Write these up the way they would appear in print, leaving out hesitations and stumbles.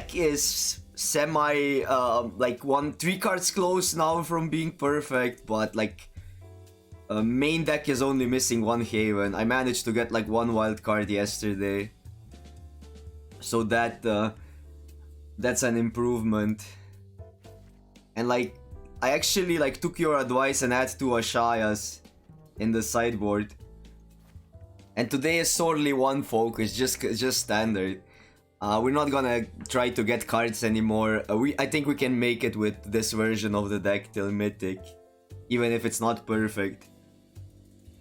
deck is semi like 3 cards close now from being perfect, but like main deck is only missing 1 Haven. I managed to get like 1 wild card yesterday, so that's an improvement. And like I actually like took your advice and had 2 Ashayas in the sideboard. And today is sorely 1 focus, just standard. We're not gonna try to get cards anymore. I think we can make it with this version of the deck till Mythic, even if it's not perfect.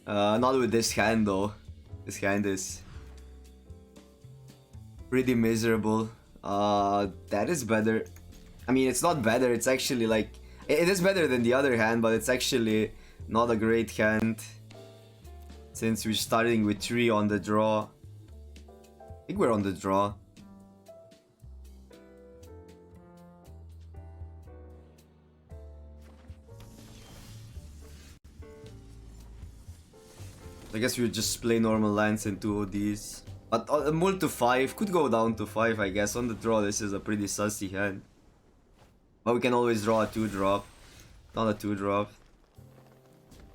Not with this hand though. This hand is pretty miserable. That is better. I mean, it's not better. It's actually like it is better than the other hand, but it's actually not a great hand. Since we're starting with 3 on the draw. I think we're on the draw. I guess we'll just play normal lands in 2 of these. But a mult to 5 could go down to 5, I guess. On the draw, this is a pretty sussy hand. But we can always draw a 2-drop. Not a 2-drop.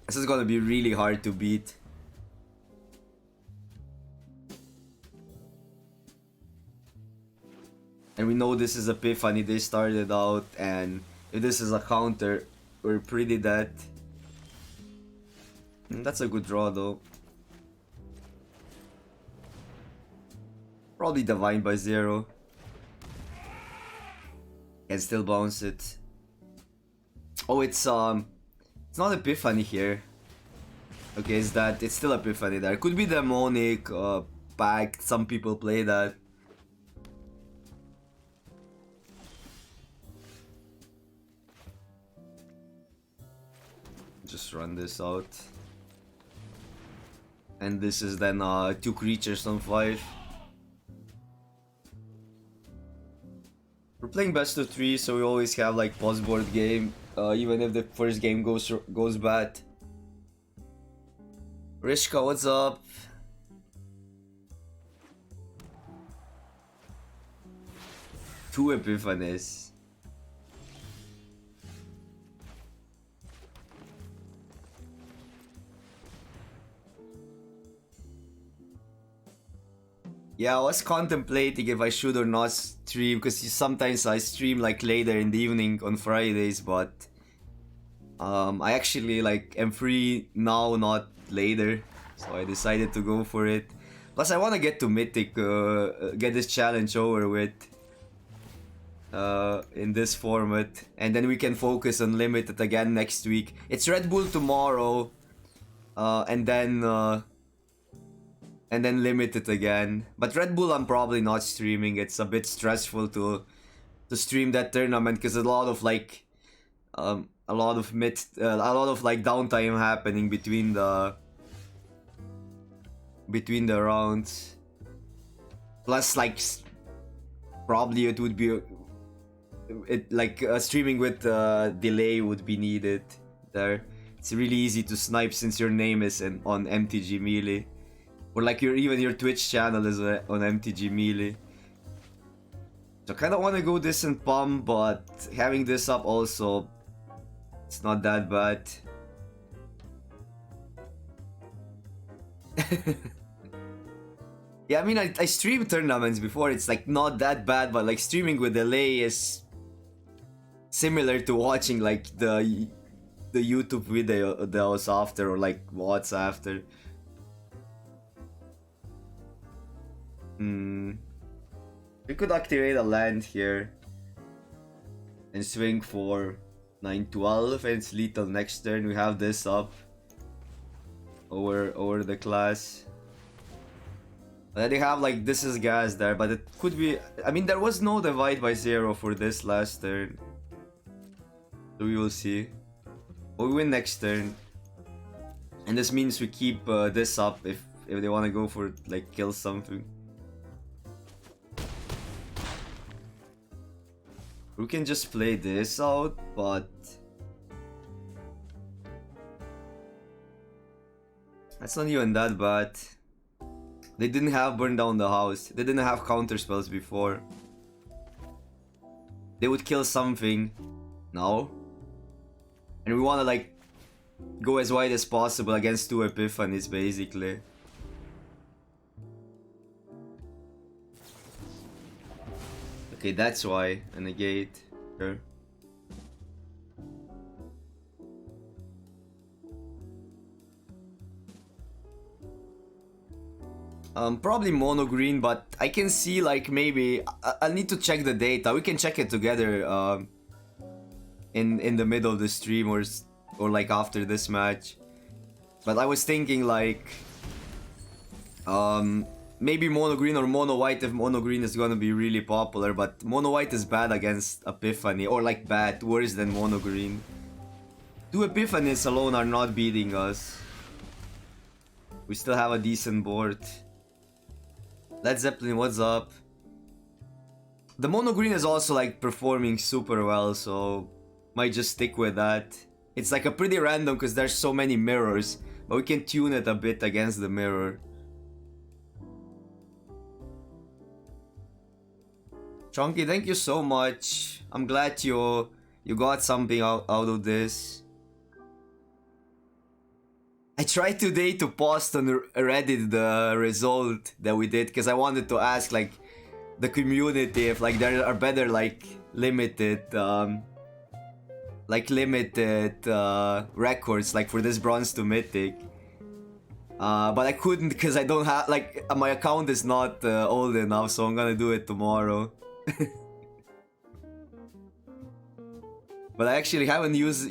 This is gonna be really hard to beat. And we know this is Epiphany, they started out, and if this is a counter, we're pretty dead. That's a good draw though. Probably Divine by 0. Can still bounce it. Oh, it's not Epiphany here. Okay, it's still Epiphany there. Could be Demonic, Pact, some people play that. Just run this out. And this is then 2 creatures on 5. We're playing best of 3, so we always have like post-board game, even if the first game goes bad. Rishka, what's up? Two Epiphanies. Yeah, I was contemplating if I should or not stream, because sometimes I stream like later in the evening on Fridays, but I actually like am free now, not later, so I decided to go for it. Plus I want to get to Mythic, get this challenge over with in this format, and then we can focus on Limited again next week. It's Red Bull tomorrow, and then Limited again. But Red Bull I'm probably not streaming. It's a bit stressful to stream that tournament because a lot of like downtime happening between the rounds. Plus like probably it would be streaming with delay would be needed there. It's really easy to snipe since your name is on MTG Melee. Or like even your Twitch channel is on MTG Melee. So I kind of want to go this and Palm, but having this up also, it's not that bad. Yeah, I mean I streamed tournaments before. It's like not that bad, but like streaming with delay is similar to watching like the YouTube videos after, or like what's after. We could activate a land here and swing for 9-12, and it's lethal next turn. We have this up over the class. Then they have like this is gas there, but it could be. I mean, there was no divide by 0 for this last turn, so we will see. But we win next turn, and this means we keep this up if they want to go for like kill something. We can just play this out, but that's not even that bad. They didn't have burn down the house. They didn't have counter spells before. they would kill something now. And we want to like go as wide as possible against 2 Epiphanies basically. Okay, that's why. A negate. Sure. Probably mono green, but I can see like maybe I'll need to check the data. We can check it together in the middle of the stream or like after this match. But I was thinking like maybe mono green or mono white if mono green is gonna be really popular, but mono white is bad against Epiphany, or like bad, worse than mono green. 2 Epiphanies alone are not beating us. We still have a decent board. Led Zeppelin, what's up? The mono green is also like performing super well, so might just stick with that. It's like a pretty random because there's so many mirrors, but we can tune it a bit against the mirror. Chunky, thank you so much. I'm glad you got something out of this. I tried today to post on Reddit the result that we did because I wanted to ask like the community if like there are better like limited records like for this bronze to mythic. But I couldn't because I don't have like my account is not old enough, so I'm gonna do it tomorrow. But I actually haven't used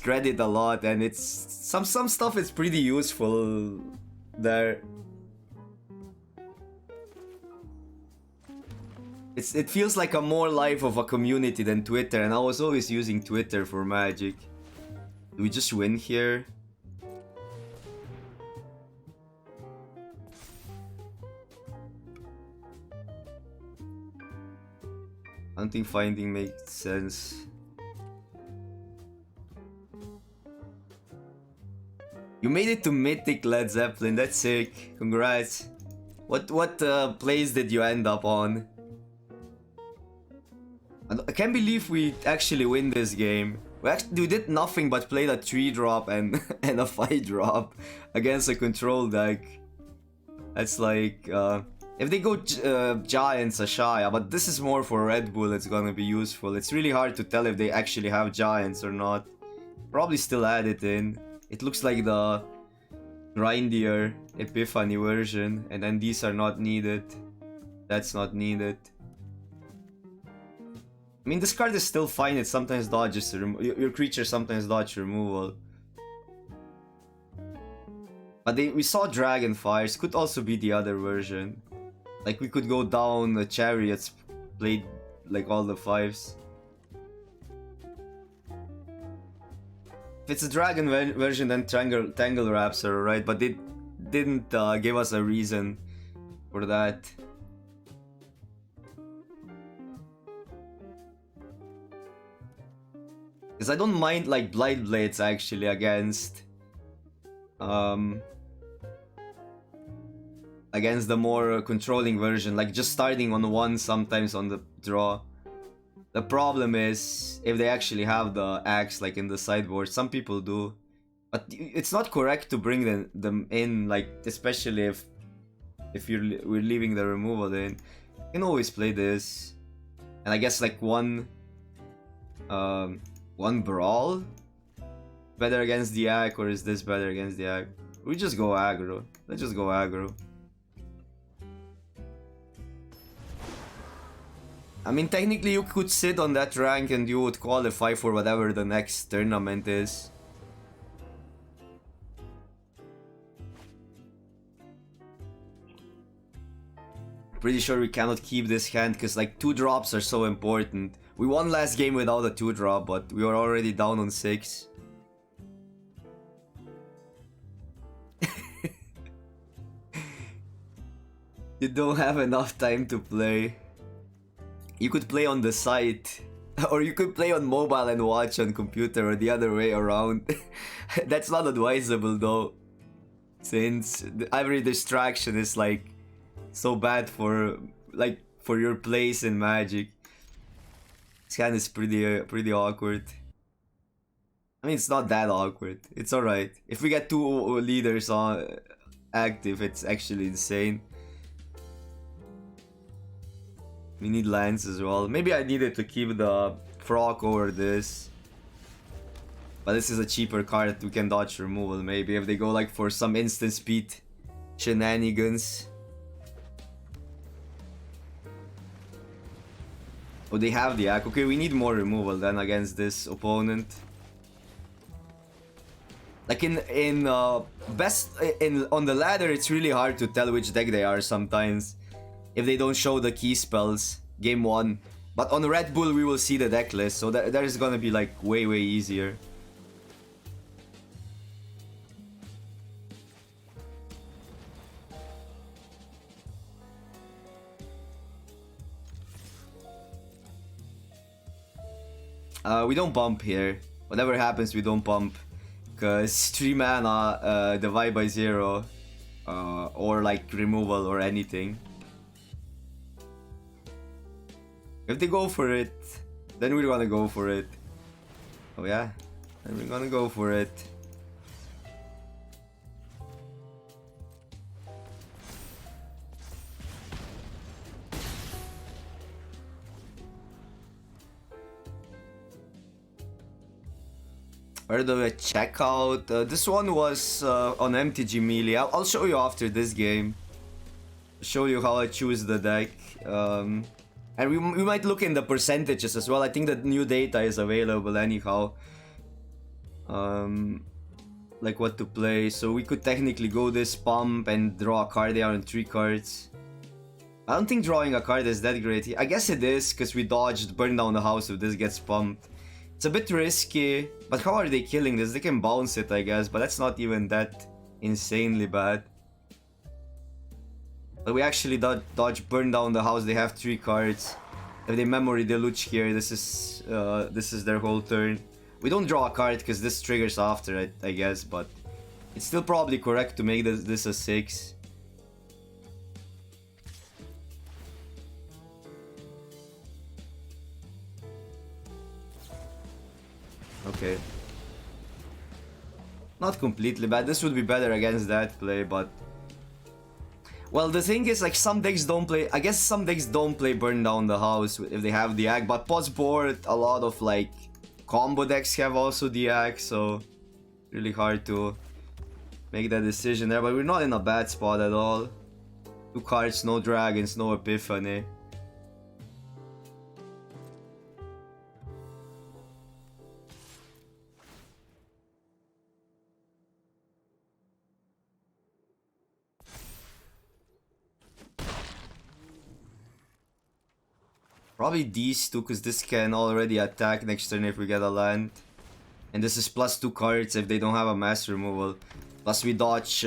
Reddit a lot, and it's some stuff is pretty useful there. It feels like a more life of a community than Twitter, and I was always using Twitter for Magic. Do we just win here? I don't think finding makes sense. You made it to Mythic, Led Zeppelin, that's sick. Congrats. What place did you end up on? I can't believe we actually win this game. We did nothing but played a 3-drop and and a 5-drop against a control deck. That's like if they go Giants, Ashaya, but this is more for Red Bull, it's gonna be useful. It's really hard to tell if they actually have Giants or not. Probably still add it in. It looks like the grindier Epiphany version, and then these are not needed. That's not needed. I mean, this card is still fine. It sometimes dodges your creature sometimes dodge removal. But we saw Dragonfires. Could also be the other version. Like we could go down the Chariots, played like all the 5s. If it's a dragon version, then Tangle Wraps are right, but they didn't give us a reason for that. Because I don't mind like Blight Blades actually against the more controlling version, like just starting on 1 sometimes on the draw. The problem is if they actually have the axe like in the sideboard. Some people do, but it's not correct to bring them in, like especially if we're leaving the removal in. You can always play this, and I guess like one brawl better against the Ag, or is this better against the Ag? We just go aggro. Let's just go aggro. I mean, technically you could sit on that rank and you would qualify for whatever the next tournament is. Pretty sure we cannot keep this hand because like 2 drops are so important. We won last game without a 2-drop, but we were already down on 6. You don't have enough time to play. You could play on the site, or you could play on mobile and watch on computer, or the other way around. That's not advisable though, since every distraction is like so bad for your place in Magic. This hand is pretty awkward. I mean, it's not that awkward. It's alright. If we get 2 leaders on active, it's actually insane. We need lands as well. Maybe I needed to keep the frog over this. But this is a cheaper card that we can dodge removal, maybe, if they go like for some instant speed shenanigans. Oh, they have the Ack. Okay, we need more removal then against this opponent. Like on the ladder, it's really hard to tell which deck they are sometimes if they don't show the key spells game 1. But on Red Bull, we will see the deck list, so that is gonna be like way easier. We don't bump here. Whatever happens, we don't bump. Because 3 mana, divide by 0. Or like removal or anything. If they go for it, then we're gonna go for it. Oh yeah, then we're gonna go for it. Where do I check out? This one was on MTG Melee. I'll show you after this game. Show you how I choose the deck. And we might look in the percentages as well. I think that new data is available anyhow. Like what to play. So we could technically go this pump and draw a card there on 3 cards. I don't think drawing a card is that great. I guess it is, because we dodged burn down the house if this gets pumped. It's a bit risky, but how are they killing this? They can bounce it, I guess, but that's not even that insanely bad. But we actually dodge burn down the house. They have 3 cards. If they memory deluge here, this is their whole turn. We don't draw a card because this triggers after, I guess, but it's still probably correct to make this a 6. Okay. Not completely bad. This would be better against that play, but... Well, the thing is, like, some decks don't play... I guess some decks don't play burn down the house if they have the Ack, but post board, a lot of, like, combo decks have also the Ack, so... Really hard to make that decision there, but we're not in a bad spot at all. 2 cards, no dragons, no epiphany. Probably these 2, because this can already attack next turn if we get a land. And this is plus 2 cards if they don't have a mass removal. Plus we dodge...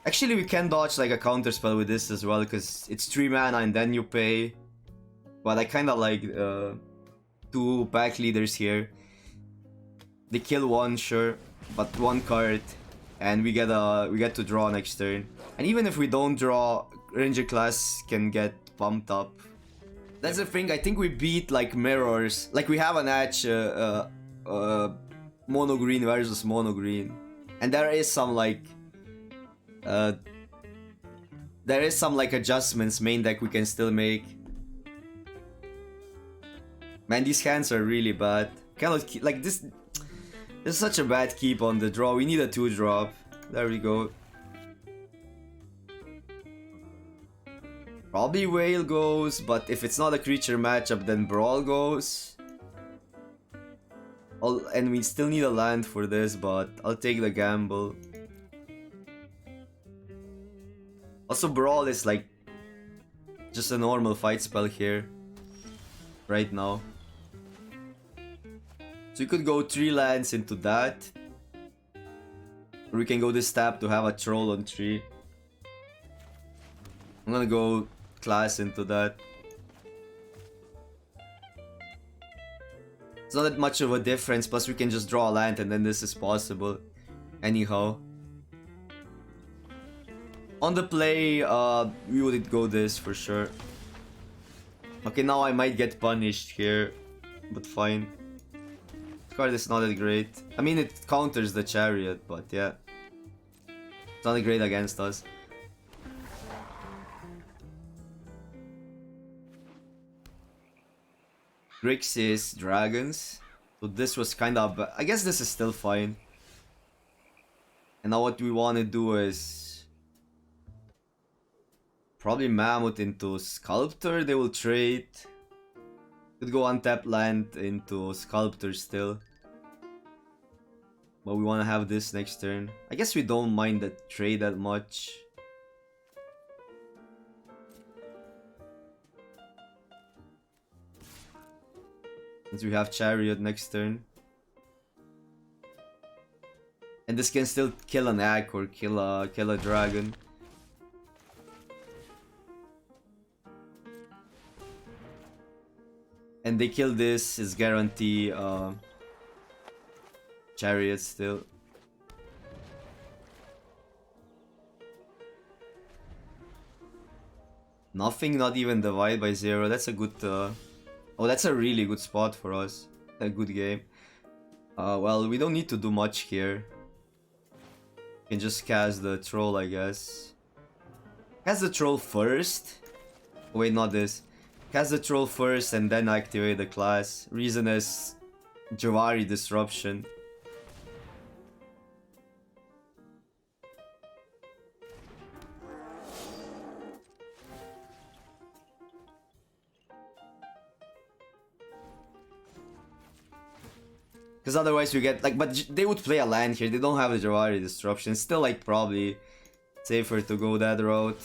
Actually, we can dodge like a counter spell with this as well, because it's 3 mana and then you pay. But I kind of like 2 back leaders here. They kill 1, sure, but 1 card. And we get to draw next turn. And even if we don't draw, Ranger class can get pumped up. That's the thing, I think we beat like mirrors. Like we have an edge mono green versus mono green. And there is some like adjustments main deck we can still make. Man, these hands are really bad. Cannot keep, like this is such a bad keep on the draw. We need a 2-drop. There we go. Probably Whale goes, but if it's not a creature matchup, then Brawl goes. And we still need a land for this, but I'll take the gamble. Also, Brawl is like just a normal fight spell here right now. So you could go 3 lands into that. Or we can go this tap to have a troll on 3. I'm gonna go class into that. It's not that much of a difference, plus we can just draw a land and then this is possible. Anyhow. On the play, we would go this for sure. Okay, now I might get punished here, but fine. This card is not that great. I mean, it counters the chariot, but yeah. It's not that great against us. Grixis dragons. So this was kind of... I guess this is still fine. And now what we want to do is... probably Mammoth into Sculptor. They will trade. Could go untap land into Sculptor still. But we want to have this next turn. I guess we don't mind the trade that much. Since we have Chariot next turn. And this can still kill an egg or kill a dragon. And they kill this is guarantee Chariot still. Nothing, not even divide by 0. That's a good oh, that's a really good spot for us. A good game. Well, we don't need to do much here. We can just cast the troll, I guess. Cast the troll first. Wait, not this. Cast the troll first and then activate the class. Reason is Javari disruption. Because otherwise we get like, but they would play a land here. They don't have the Javari disruption. Still, like, probably safer to go that route.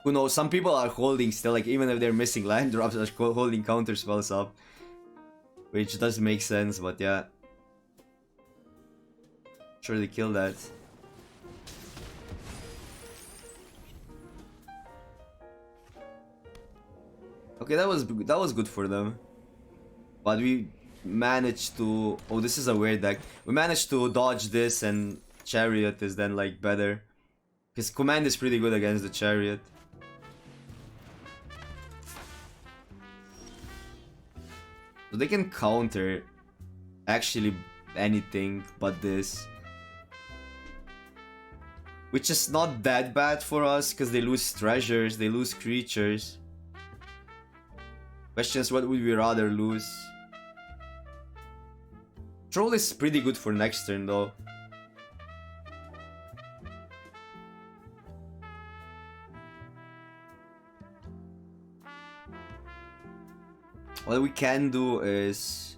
Who knows? Some people are holding still, like, even if they're missing land drops, are holding counter spells up, which does make sense. But yeah, sure they kill that. Okay, that was good for them, but we managed to... oh, this is a weird deck. We managed to dodge this, and Chariot is then like better. His command is pretty good against the Chariot. So they can counter actually anything but this. Which is not that bad for us, because they lose treasures, they lose creatures. Question is, what would we rather lose? Troll is pretty good for next turn though. What we can do is...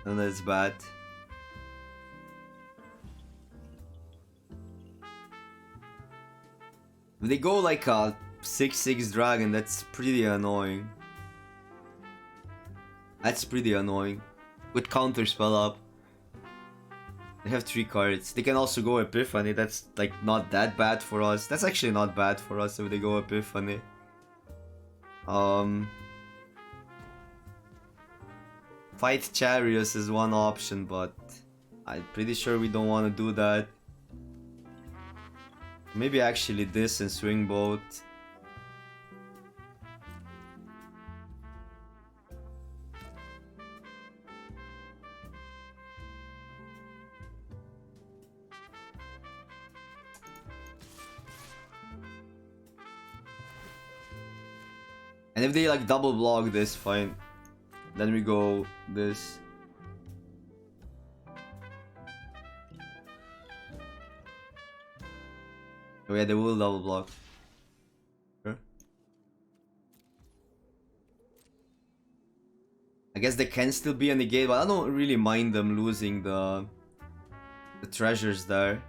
and that's bad. If they go like a 6/6 dragon, that's pretty annoying. That's pretty annoying. With counter spell up. They have 3 cards. They can also go Epiphany. That's like not that bad for us. That's actually not bad for us if they go Epiphany. Fight Charios is one option, but I'm pretty sure we don't want to do that. Maybe actually this and swing boat. And if they like double block this, fine. Then we go this. Oh yeah, they will double block. Sure. I guess they can still be a negate, but I don't really mind them losing the treasures there.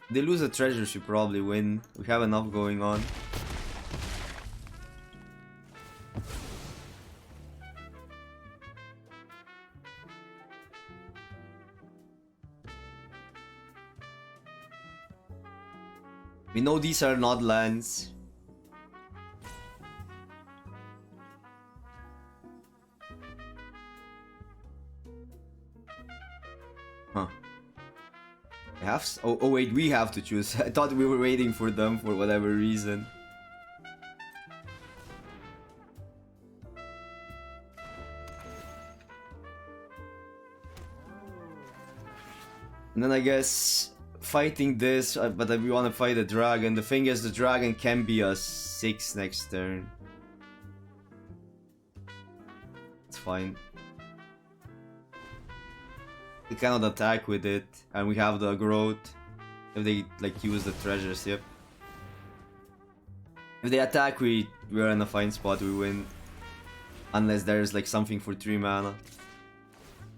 If they lose the treasures, we probably win. We have enough going on. We know these are not lands. Huh. Oh wait, we have to choose. I thought we were waiting for them for whatever reason. And then I guess fighting this, but we want to fight a dragon. The thing is, the dragon can be a 6 next turn. It's fine. We cannot attack with it, and we have the growth. If they like use the treasures, yep. If they attack, we're in a fine spot. We win, unless there's like something for 3 mana.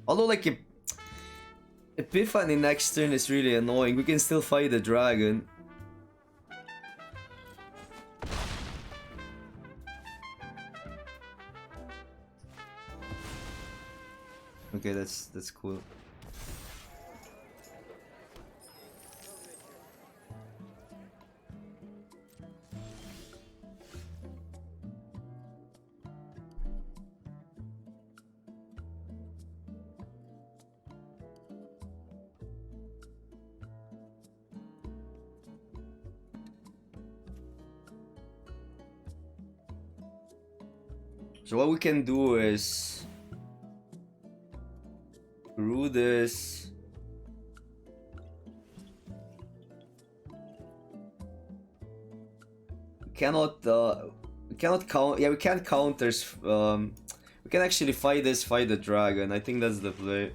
Although like Epiphany next turn is really annoying. We can still fight the dragon. Okay, that's cool. So what we can do is brew this. We cannot count. Yeah, we can't counters. We can actually fight the dragon. I think that's the play.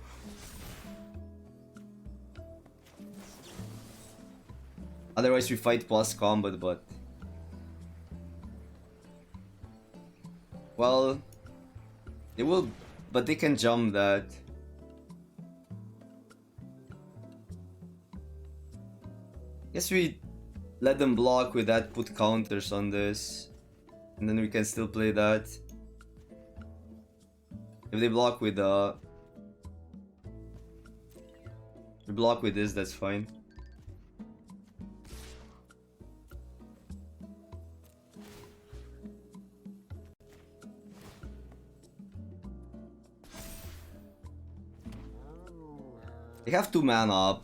Otherwise, we fight plus combat, but. Well, they will, but they can jump that. Guess we let them block with that, put counters on this, and then we can still play that. If they block with this, that's fine. They have 2 mana up.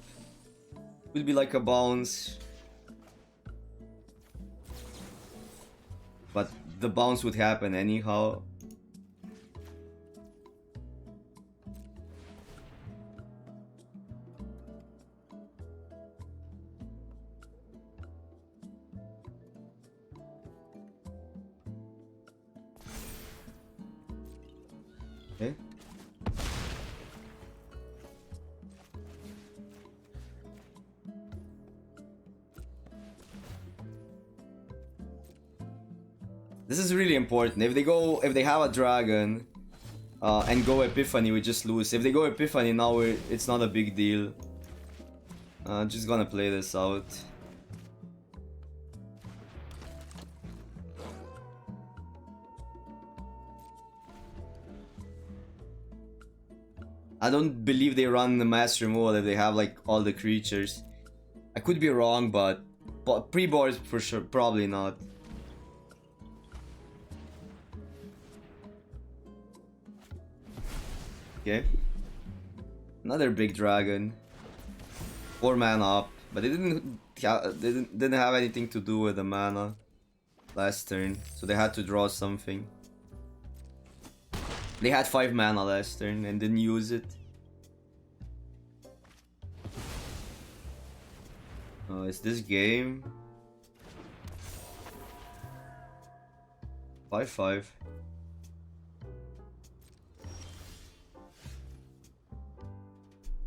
Would be like a bounce. But the bounce would happen anyhow. Okay. This is really important. If they have a dragon and go Epiphany, we just lose. If they go Epiphany now, it's not a big deal. Just gonna play this out. I don't believe they run the mass removal if they have like all the creatures. I could be wrong, but pre-board for sure, probably not. Okay. Another big dragon. 4 mana up, but they didn't have anything to do with the mana last turn, so they had to draw something. They had 5 mana last turn and didn't use it. Is this game? 5/5.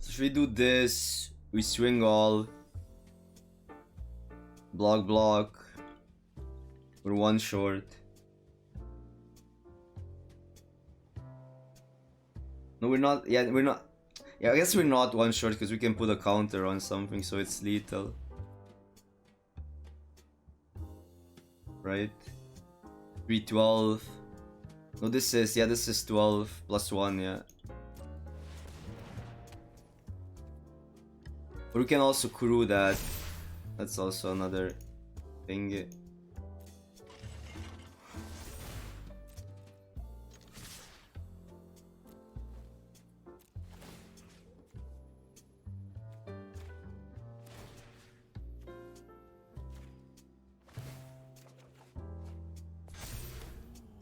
So if we do this, we swing all. Block. We're 1 short. No, we're not. Yeah, we're not. Yeah, I guess we're not 1 short because we can put a counter on something, so it's lethal. Right? 3/12. No, this is 12 plus 1, yeah. Or we can also crew that. That's also another thing.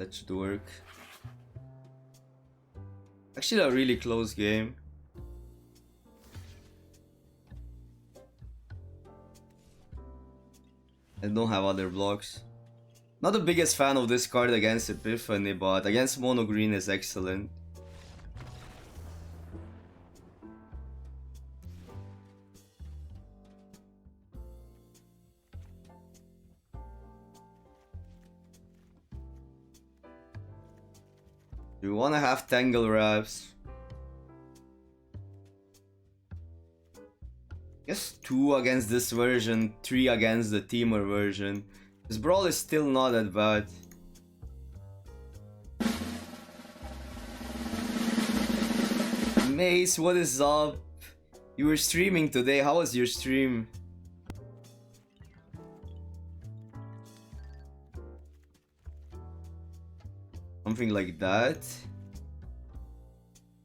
That should work. Actually, a really close game. I don't have other blocks. Not the biggest fan of this card against Epiphany, but against mono green is excellent. Do you wanna have Tangle Wraps? Guess 2 against this version, 3 against the Teamer version. This brawl is still not that bad. Mace, what is up? You were streaming today, how was your stream? Something like that.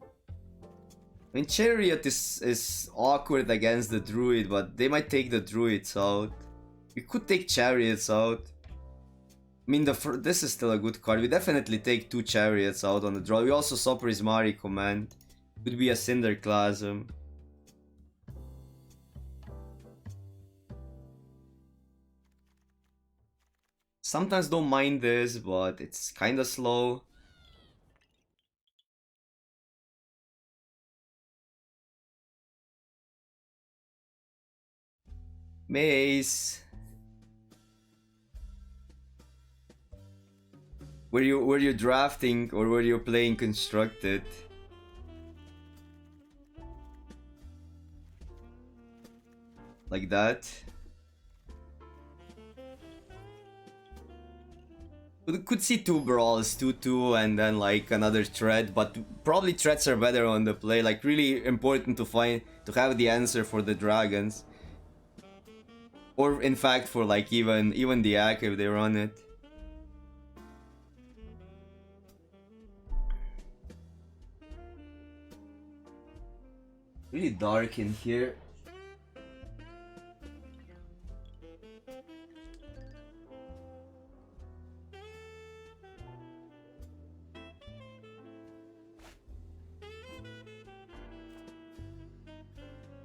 I mean, Chariot is awkward against the Druid, but they might take the Druids out. We could take Chariots out. I mean, this is still a good card. We definitely take 2 Chariots out on the draw. We also saw Prismari Command. Could be a Cinderclasm. Sometimes don't mind this, but it's kinda slow. Mace. Were you drafting or were you playing constructed? Like that. We could see 2 brawls, 2-2 and then like another thread, but probably threads are better on the play. Like really important to have the answer for the dragons. Or in fact for like even the Ak if they run it. Really dark in here.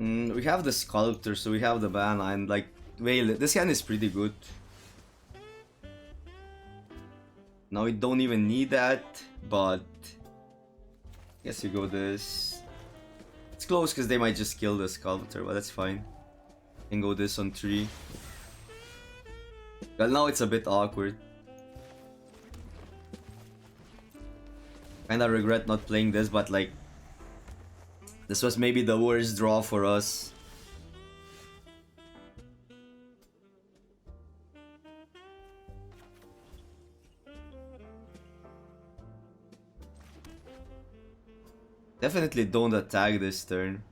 We have the Sculptor, so we have the mana, and like, wait, this hand is pretty good. Now we don't even need that, but I guess you go this. It's close because they might just kill the Sculptor, but that's fine. And go this on 3. Well, now it's a bit awkward. Kinda regret not playing this, but like, this was maybe the worst draw for us. Definitely don't attack this turn.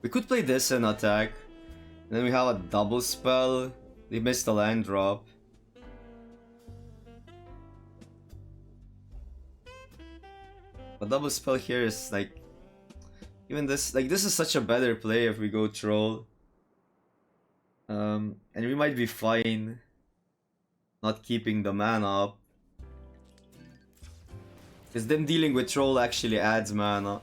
We could play this and attack. Then we have a double spell. They missed a land drop. A double spell here is like... Even this, like this is such a better play if we go troll. And we might be fine not keeping the mana up. Because them dealing with troll actually adds mana.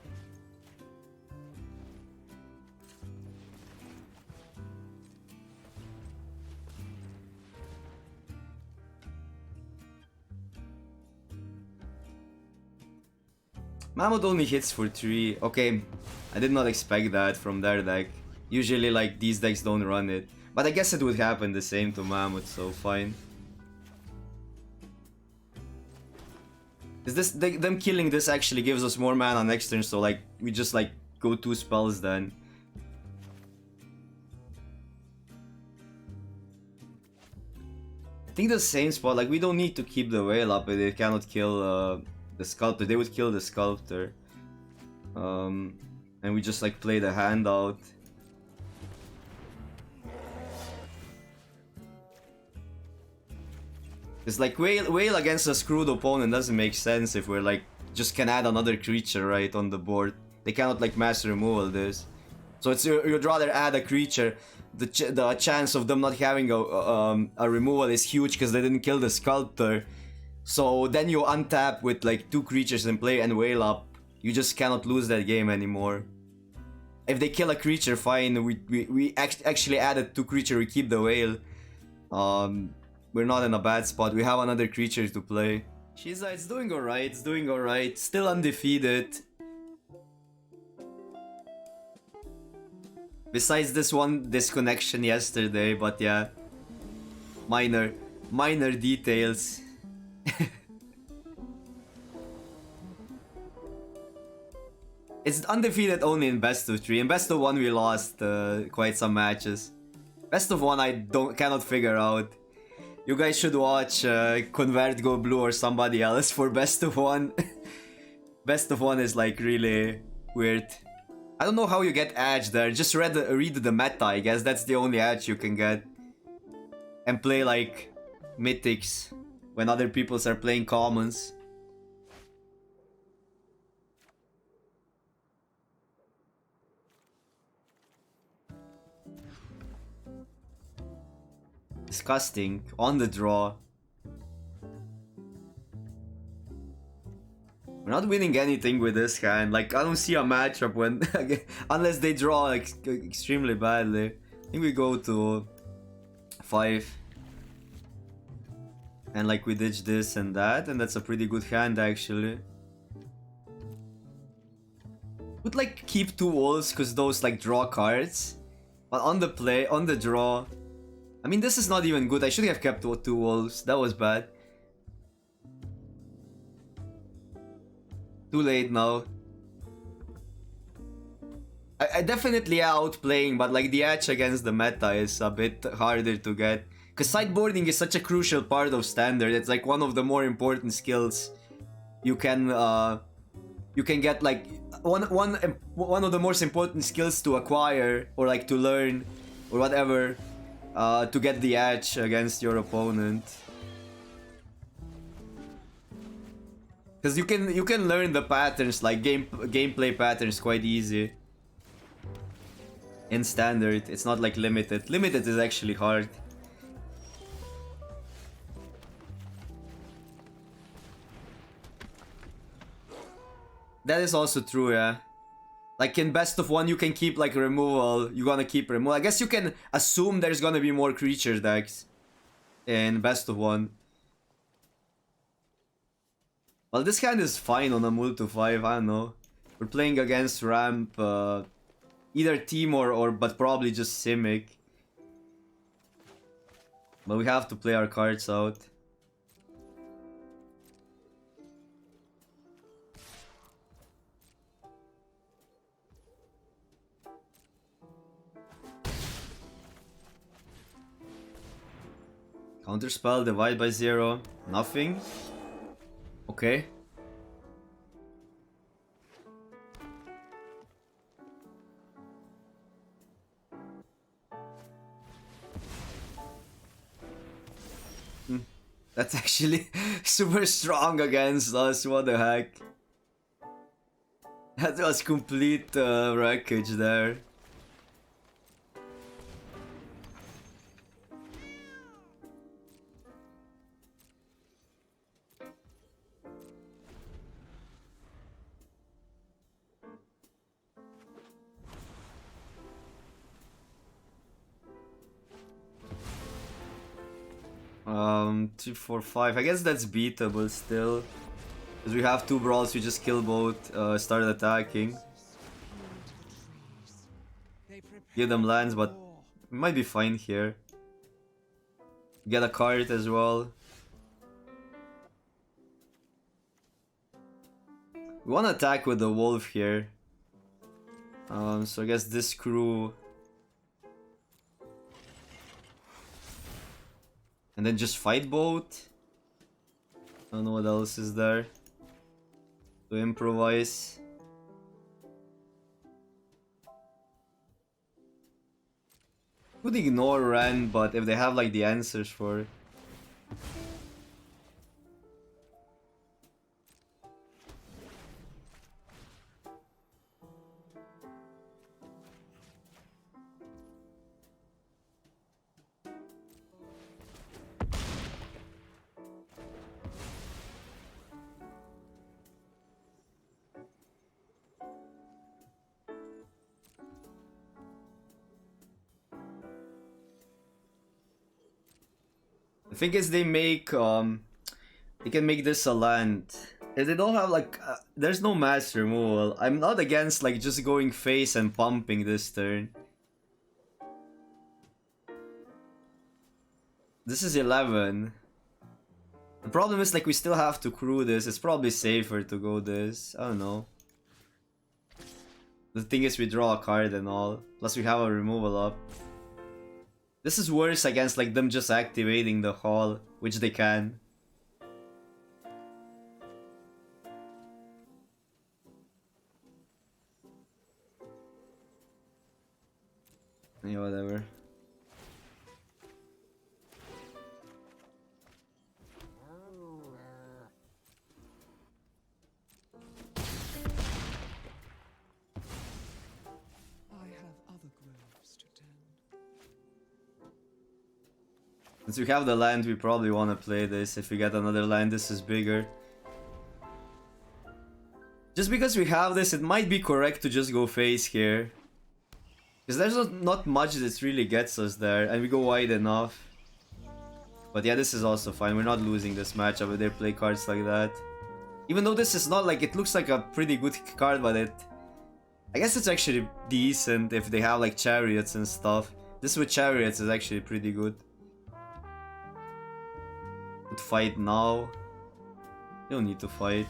Mammoth only hits for 3. Okay, I did not expect that from their deck. Usually like these decks don't run it. But I guess it would happen the same to Mammoth, so fine. Is them killing this actually gives us more mana next turn, so like we just like go 2 spells then. I think the same spot, like we don't need to keep the whale up, but they cannot kill the Sculptor. They would kill the Sculptor. And we just like play the hand out. It's like whale against a screwed opponent doesn't make sense if we're like just can add another creature right on the board. They cannot like mass removal this. So it's you'd rather add a creature. The chance of them not having a removal is huge because they didn't kill the Sculptor. So then you untap with like 2 creatures in play and whale up. You just cannot lose that game anymore. If they kill a creature, fine. We actually added 2 creature. We keep the whale. We're not in a bad spot. We have another creature to play. Shiza, it's doing alright. It's doing alright. Still undefeated. Besides this one disconnection yesterday, but yeah. Minor details. It's undefeated only in best of 3. In best of 1 we lost quite some matches. Best of 1 I cannot figure out. You guys should watch Convert Go Blue or somebody else for best of 1. Best of 1 is like really weird. I don't know how you get edge there. Just read the meta, I guess. That's the only edge you can get. And play like Mythics when other people are playing commons. Disgusting. On the draw. We're not winning anything with this hand. Like, I don't see a matchup when... unless they draw like, extremely badly. I think we go to 5. And like we ditch this and that. And that's a pretty good hand actually. Would like keep 2 walls because those like draw cards. But on the draw... I mean, this is not even good. I should have kept 2 wolves. That was bad. Too late now. I definitely outplaying, but like the edge against the meta is a bit harder to get. Because sideboarding is such a crucial part of standard. It's like one of the more important skills. You can get like one of the most important skills to acquire or like to learn or whatever. To get the edge against your opponent, because you can learn the patterns like gameplay patterns quite easy. In standard, it's not like limited. Limited is actually hard. That is also true, yeah. Like in best of 1 you can keep like removal, you're gonna keep removal. I guess you can assume there's gonna be more creature decks in best of 1. Well, this hand is fine on a multi 5, I don't know. We're playing against ramp, either team or but probably just Simic. But we have to play our cards out. Counterspell, divide by 0. Nothing. Okay. That's actually super strong against us. What the heck? That was complete wreckage there. Two, 4, 5. I guess that's beatable still. Because we have 2 brawls, we just kill both, started attacking. Give them lands, but we might be fine here. Get a card as well. We want to attack with the wolf here. So I guess this crew. And then just fight both. I don't know what else is there to improvise. Could ignore Ren, but if they have like the answers for it. The thing is, they can make this a land. If they don't have like, there's no mass removal. I'm not against like just going face and pumping this turn. This is 11. The problem is like we still have to crew this. It's probably safer to go this. I don't know. The thing is we draw a card and all. Plus we have a removal up. This is worse against like them just activating the hall, which they can. Yeah, whatever. Since we have the land, we probably want to play this. If we get another land, this is bigger. Just because we have this, it might be correct to just go face here. Because there's not much that really gets us there, and we go wide enough. But yeah, this is also fine. We're not losing this matchup if they play cards like that. Even though this is not like, it looks like a pretty good card, but I guess it's actually decent if they have like chariots and stuff. This with chariots is actually pretty good. Could fight now. You don't need to fight.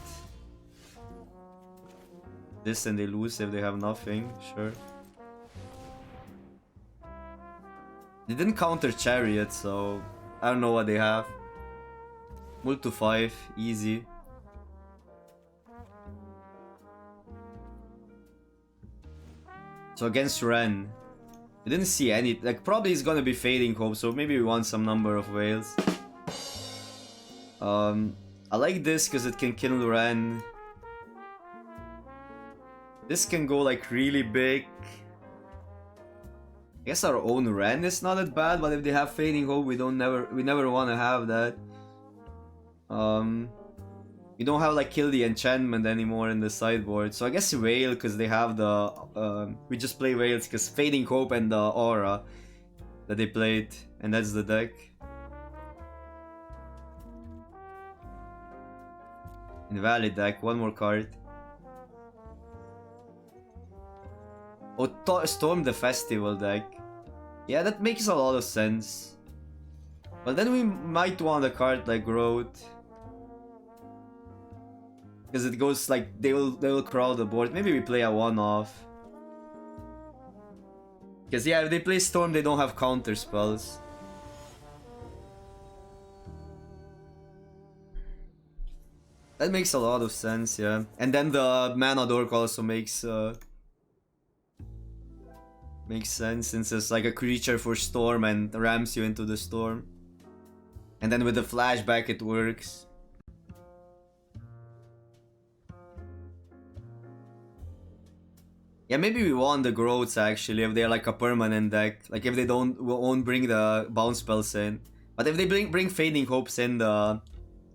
This and they lose if they have nothing, sure. They didn't counter chariot, so I don't know what they have. Mult to 5, easy. So against Ren, we didn't see any, like probably it's gonna be Fading Hope, so maybe we want some number of whales. I like this because it can kill Ren. This can go like really big. I guess our own Ren is not that bad, but if they have Fading Hope, we never want to have that. We don't have like kill the enchantment anymore in the sideboard, so I guess Whale because they have the we just play Whales because Fading Hope and the Aura that they played, and that's the deck. Invalid deck, one more card. Oh, Storm the Festival deck. Yeah, that makes a lot of sense. But then we might want a card like Growth. Because it goes like, they will crowd the board. Maybe we play a one-off. Because yeah, if they play Storm, they don't have counter spells. That makes a lot of sense, yeah. And then the Mana Dork also makes sense since it's like a creature for Storm and rams you into the Storm. And then with the flashback it works. Yeah, maybe we want the Growths actually if they're like a permanent deck. Like if they won't bring the bounce spells in. But if they bring Fading Hopes in, the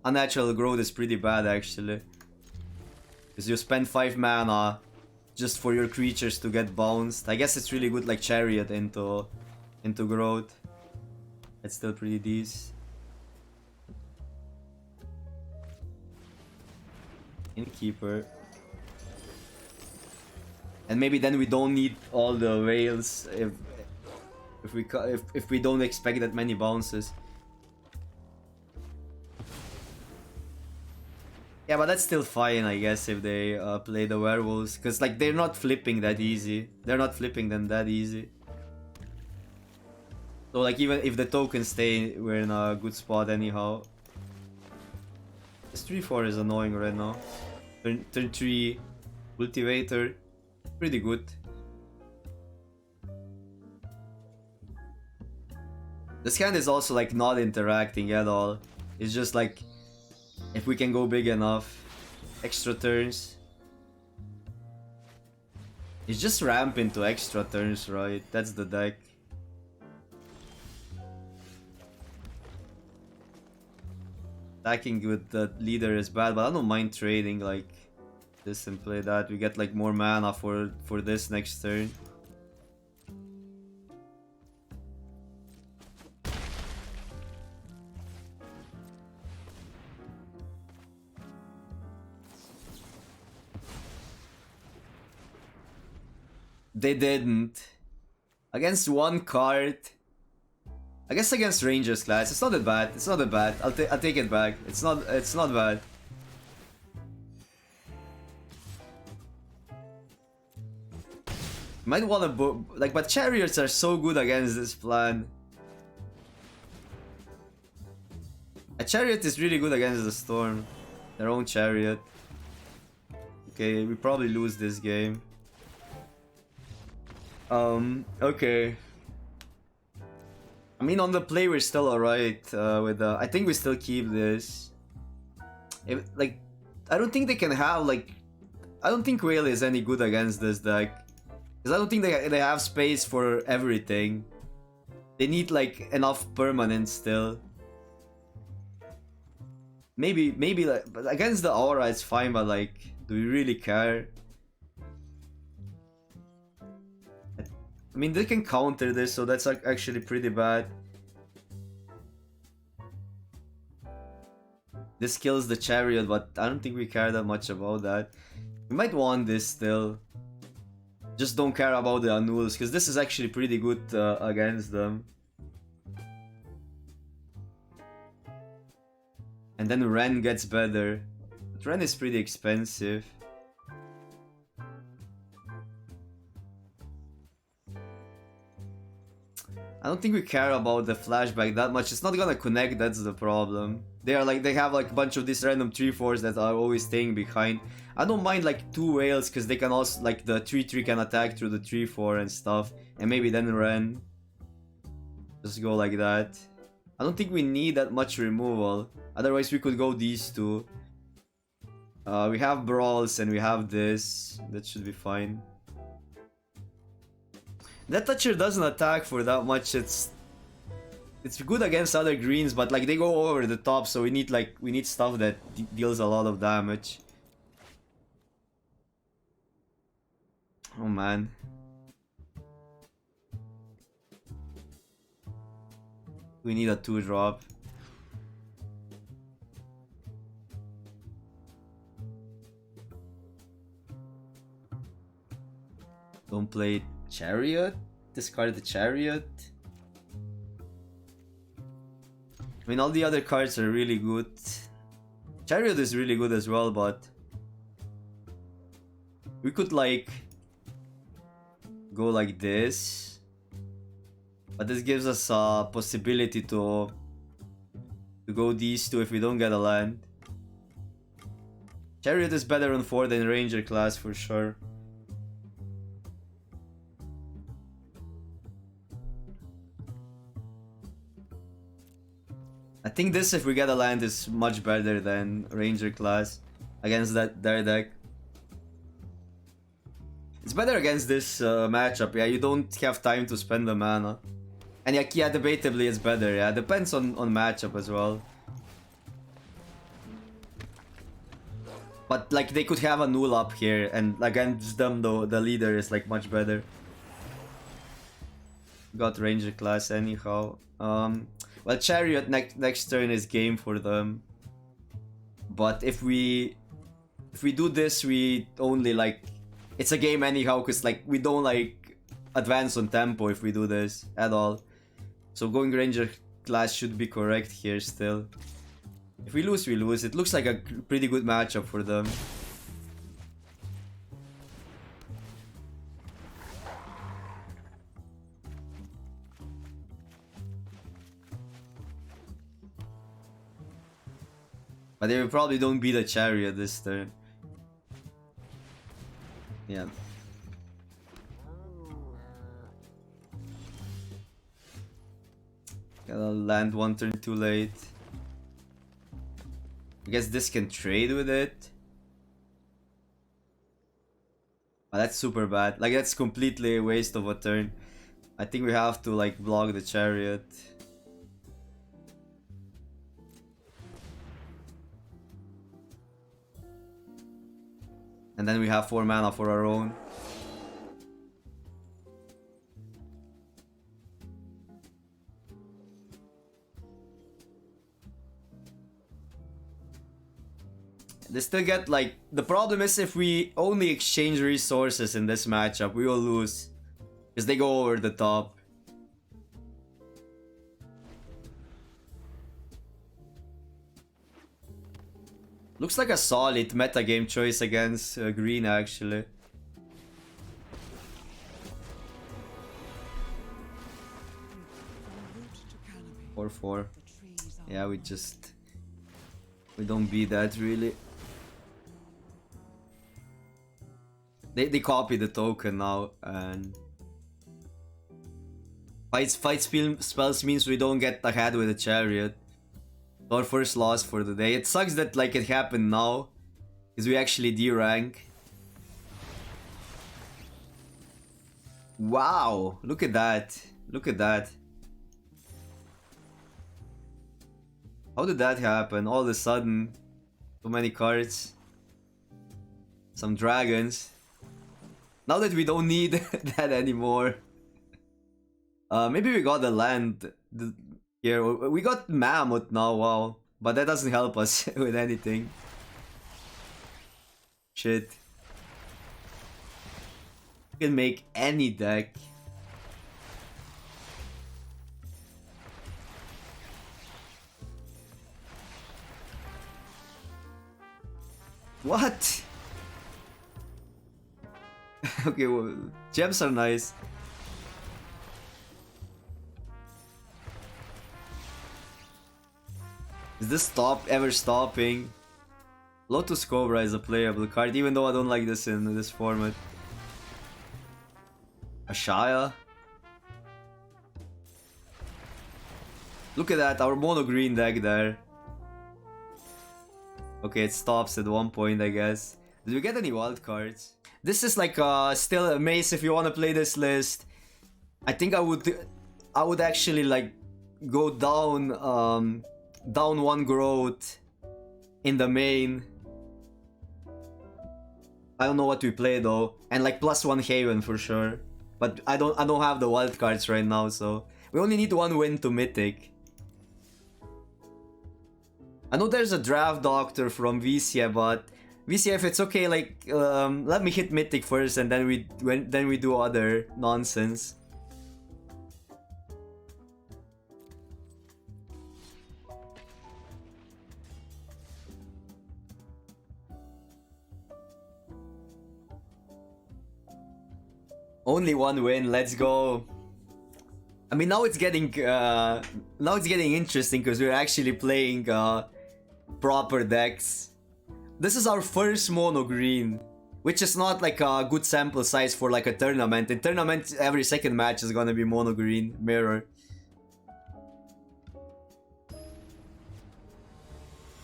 Unnatural Growth is pretty bad actually. Because you spend 5 mana just for your creatures to get bounced. I guess it's really good like Chariot into Growth. It's still pretty decent. Innkeeper. And maybe then we don't need all the whales if we don't expect that many bounces. Yeah, but that's still fine, I guess, if they play the werewolves, because like they're not flipping that easy. They're not flipping them that easy. So like even if the tokens stay, we're in a good spot anyhow. This 3-4 is annoying right now. Turn 3 Cultivator, pretty good. This hand is also like not interacting at all. It's just like, if we can go big enough, extra turns. It's just ramp into extra turns, right? That's the deck. Attacking with the leader is bad, but I don't mind trading like this and play that. We get like more mana for this next turn. They didn't. Against one card. I guess against Rangers class, it's not that bad. It's not that bad. I'll take it back. It's not bad. Might wanna like, but chariots are so good against this plan. A chariot is really good against the storm. Their own chariot. Okay, we probably lose this game. Okay. I mean, on the play we're still alright with the... I think we still keep this. Like, I don't think they can have, like... I don't think Whale is any good against this deck. Because I don't think they have space for everything. They need, like, enough permanence still. Maybe like, but against the aura it's fine, but like, do we really care? I mean, they can counter this, so that's actually pretty bad. This kills the chariot, but I don't think we care that much about that. We might want this still. Just don't care about the annuls, because this is actually pretty good against them. And then Ren gets better. But Ren is pretty expensive. I don't think we care about the flashback that much. It's not gonna connect, that's the problem. They have like a bunch of these random 3/4s that are always staying behind. I don't mind like 2 whales, because they can also, like, the 3/3 can attack through the 3/4 and stuff. And maybe then Ren. Just go like that. I don't think we need that much removal. Otherwise we could go these two. We have brawls and we have this. That should be fine. That toucher doesn't attack for that much. It's good against other greens, but like they go over the top, so we need stuff that deals a lot of damage. Oh man. We need a 2-drop. Don't play Chariot? Discard the Chariot? I mean, all the other cards are really good. Chariot is really good as well, but... we could, like... go like this. But this gives us a possibility to go these two if we don't get a land. Chariot is better on 4 than Ranger class for sure. I think this, if we get a land, is much better than Ranger class against their deck. It's better against this matchup. Yeah, you don't have time to spend the mana. And yeah, debatably it's better. Yeah, depends on matchup as well. But like, they could have a null up here, and against them though, the leader is like much better. Got Ranger class anyhow. Well, Chariot next turn is game for them. But if we do this, we only like... it's a game anyhow, because like we don't like advance on tempo if we do this at all. So going Ranger class should be correct here still. If we lose, we lose. It looks like a pretty good matchup for them. But they will probably don't beat a Chariot this turn. Yeah. Gotta land one turn too late. I guess this can trade with it. But that's super bad. Like, that's completely a waste of a turn. I think we have to like block the Chariot. And then we have 4 mana for our own. They still get like... The problem is if we only exchange resources in this matchup, we will lose. Because they go over the top. Looks like a solid metagame choice against green actually. Or 4. Yeah, we don't beat that really. They copy the token now and fight spells means we don't get ahead with a chariot. Our first loss for the day. It sucks that like it happened now, because we actually D-rank. Wow, look at that. Look at that. How did that happen? All of a sudden, so many cards. Some dragons. Now that we don't need that anymore. Maybe we got the land here. We got Mammoth now, wow. But that doesn't help us with anything. Shit. We can make any deck. What? Okay, well, gems are nice. Is this ever stopping? Lotus Cobra is a playable card, even though I don't like this in this format. Ashaya. Look at that, our mono green deck there. Okay, it stops at one point, I guess. Did we get any wild cards? This is like still a maze if you want to play this list. I think I would actually like go down down 1 growth in the main. I don't know what we play though, and like +1 Haven for sure. But I don't have the wild cards right now, so we only need 1 win to Mythic. I know there's a draft doctor from VCA, but VCA, if it's okay, like let me hit Mythic first, and then we do other nonsense. Only 1 win, let's go. I mean, now it's getting interesting because we're actually playing proper decks. This is our first mono green, which is not like a good sample size for like a tournament. In tournament, every second match is gonna be mono green mirror.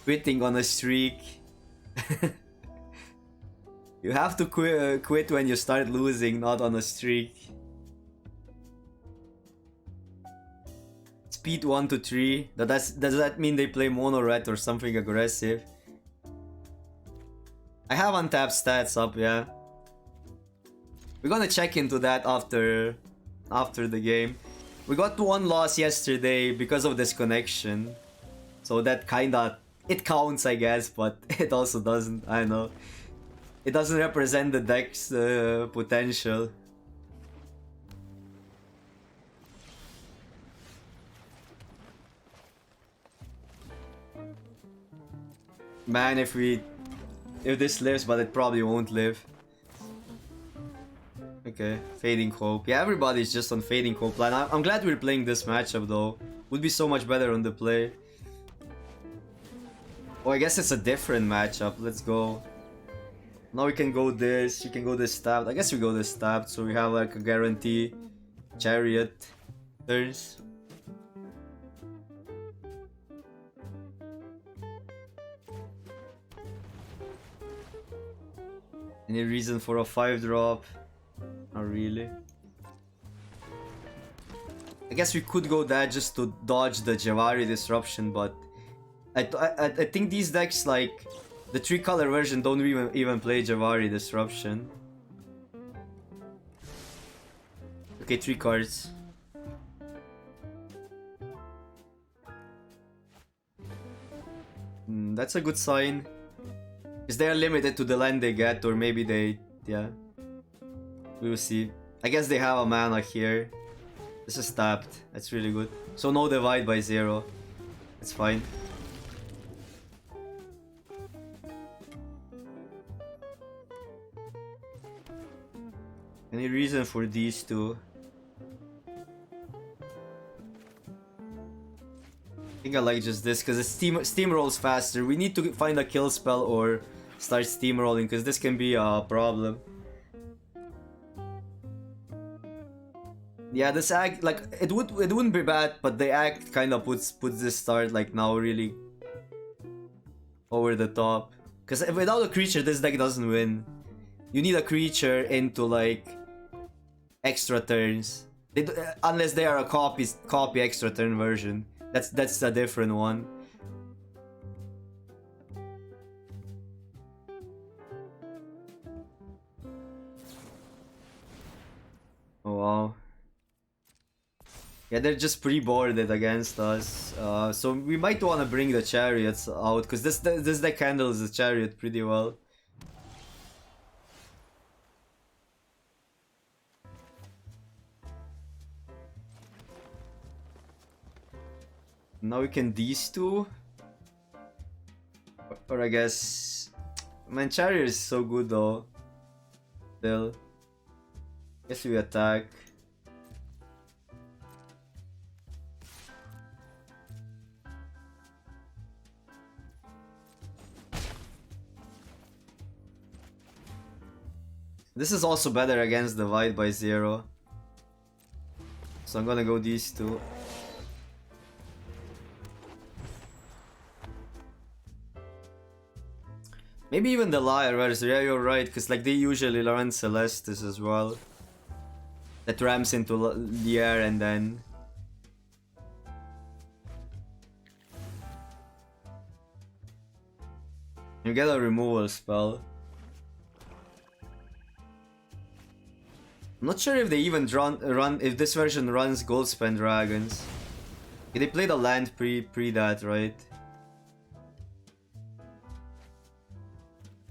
Quitting on a streak. You have to quit when you start losing, not on a streak. Speed 1 to 3. Does that mean they play mono red or something aggressive? I have untapped stats up, yeah. We're gonna check into that after the game. We got 1 loss yesterday because of this connection. So that kinda... It counts, I guess, but it also doesn't. I know. It doesn't represent the deck's potential. Man, if this lives, but it probably won't live. Okay, Fading Hope. Yeah, everybody's just on Fading Hope line. I'm glad we're playing this matchup though. Would be so much better on the play. Oh, I guess it's a different matchup. Let's go. Now we can go this. You can go this stabbed. I guess we go this stabbed, so we have like a guarantee chariot turns. Any reason for a 5-drop? Not really. I guess we could go that just to dodge the Javari disruption, but I think these decks, like the 3-color version, don't even play Javari disruption. Okay, 3 cards. That's a good sign. Because they're limited to the land they get, or maybe they... yeah. We will see. I guess they have a mana here. This is tapped. That's really good. So no divide by 0. It's fine. Any reason for these two? I think I like just this because it steamrolls faster. We need to find a kill spell or start steamrolling because this can be a problem. Yeah, this act, like, it wouldn't be bad, but the act kind of puts this start like now really over the top. Because without a creature, this deck doesn't win. You need a creature into like extra turns. Unless they are a copy extra turn version. That's a different one. Oh wow. Yeah, they're just pre-boarded against us. So we might want to bring the chariots out because this deck handles the chariot pretty well. Now we can these two. Or I guess... man, chariot is so good though. Still. Guess we attack. This is also better against divide by 0. So I'm gonna go these two. Maybe even the Liar, whereas yeah, you're right, because like they usually run Celestis as well. That ramps into the air and then... you get a removal spell. I'm not sure if they even run if this version runs Goldspan Dragons. Yeah, they played a land pre that, right?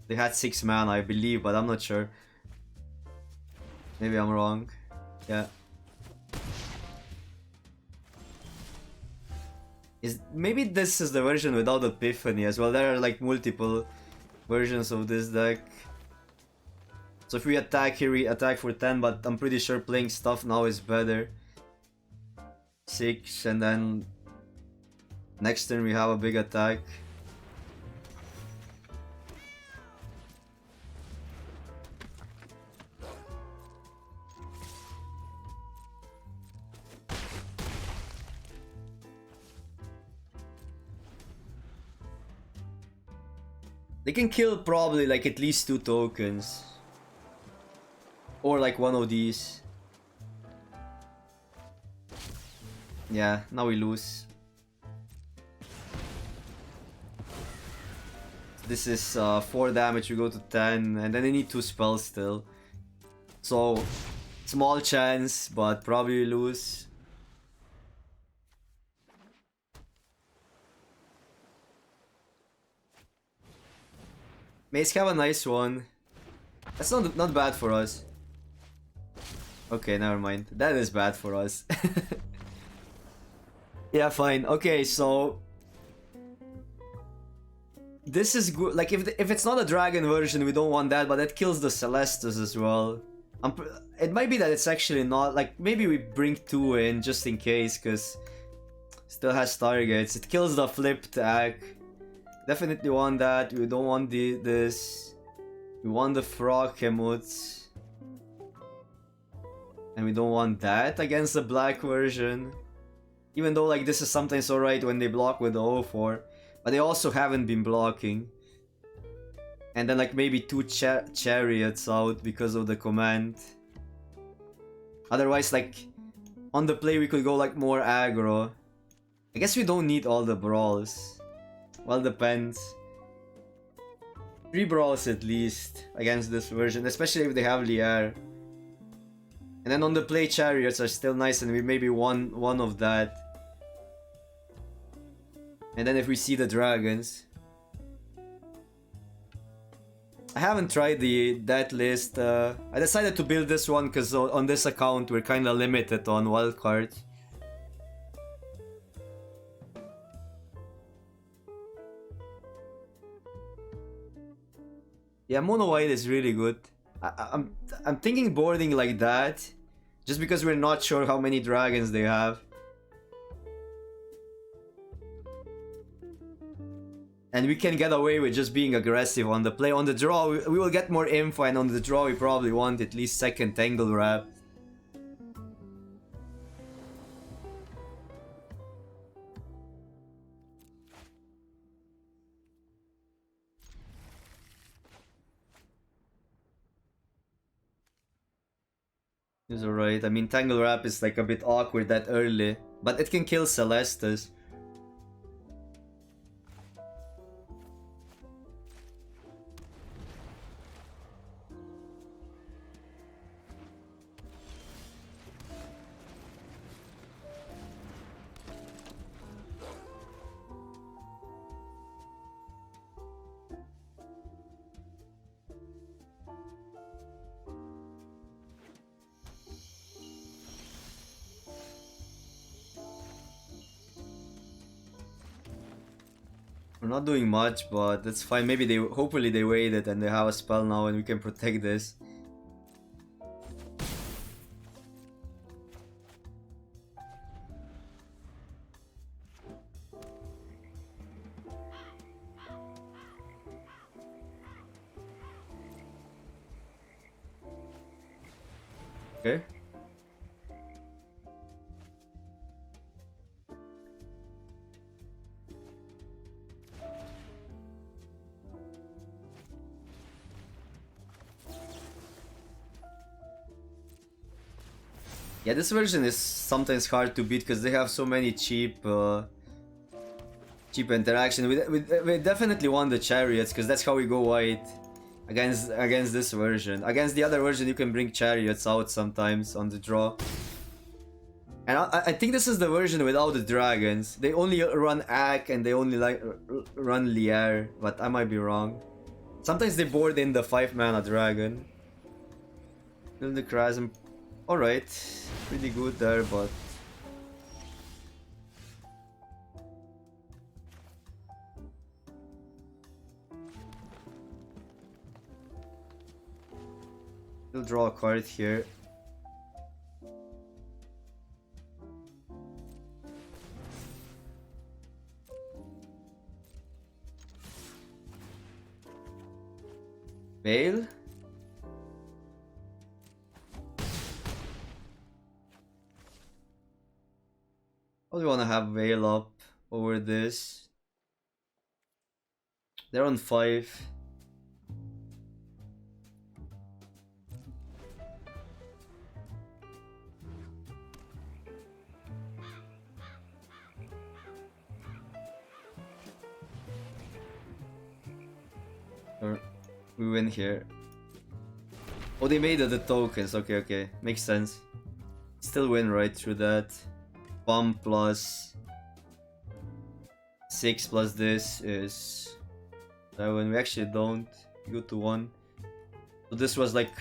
They had 6 mana, I believe, but I'm not sure. Maybe I'm wrong. Yeah. Maybe this is the version without Epiphany as well. There are like multiple versions of this deck. So if we attack here, we attack for 10, but I'm pretty sure playing stuff now is better. 6, and then next turn we have a big attack. They can kill probably like at least 2 tokens. Or like one of these. Yeah, now we lose. This is 4 damage, we go to 10, and then they need 2 spells still. So, small chance, but probably lose. Mace have a nice one. That's not bad for us. Okay, never mind. That is bad for us. Yeah, fine. Okay, so this is good. Like if it's not a dragon version, we don't want that, but that kills the Celestis as well. It might be that it's actually not. Like maybe we bring 2 in just in case, because still has targets. It kills the flipped act. Definitely want that. We don't want this. We want the frog Hemuts. And we don't want that against the black version. Even though like this is sometimes alright when they block with the 0-4. But they also haven't been blocking. And then like maybe 2 chariots out because of the command. Otherwise like on the play we could go like more aggro. I guess we don't need all the brawls. Well, depends. 3 brawls at least against this version, especially if they have Liar. And then on the play, chariots are still nice, and we maybe one of that. And then if we see the dragons, I haven't tried that list. I decided to build this one because on this account we're kind of limited on wildcards. Yeah, mono white is really good. I'm thinking boarding like that, just because we're not sure how many dragons they have. And we can get away with just being aggressive on the play. On the draw, we will get more info, and on the draw we probably want at least second Tangle Wrap. It's alright. I mean, Tangle Wrap is like a bit awkward that early, but it can kill Celestus. We're not doing much, but that's fine. Maybe hopefully they waited and they have a spell now and we can protect this. Okay. Yeah, this version is sometimes hard to beat because they have so many cheap interaction. We definitely want the chariots because that's how we go white against this version. Against the other version, you can bring chariots out sometimes on the draw. And I think this is the version without the dragons. They only run Ak and they only like run Lier, but I might be wrong. Sometimes they board in the 5-mana dragon. Build the Chasm. Alright, pretty good there, but... we'll draw a card here. Veil? I want to have Veil up over this. They're on 5. Or we win here. Oh, they made the tokens. Okay. Makes sense. Still win right through that. Bump plus 6 plus this is 7. We actually don't go to 1. So this was like...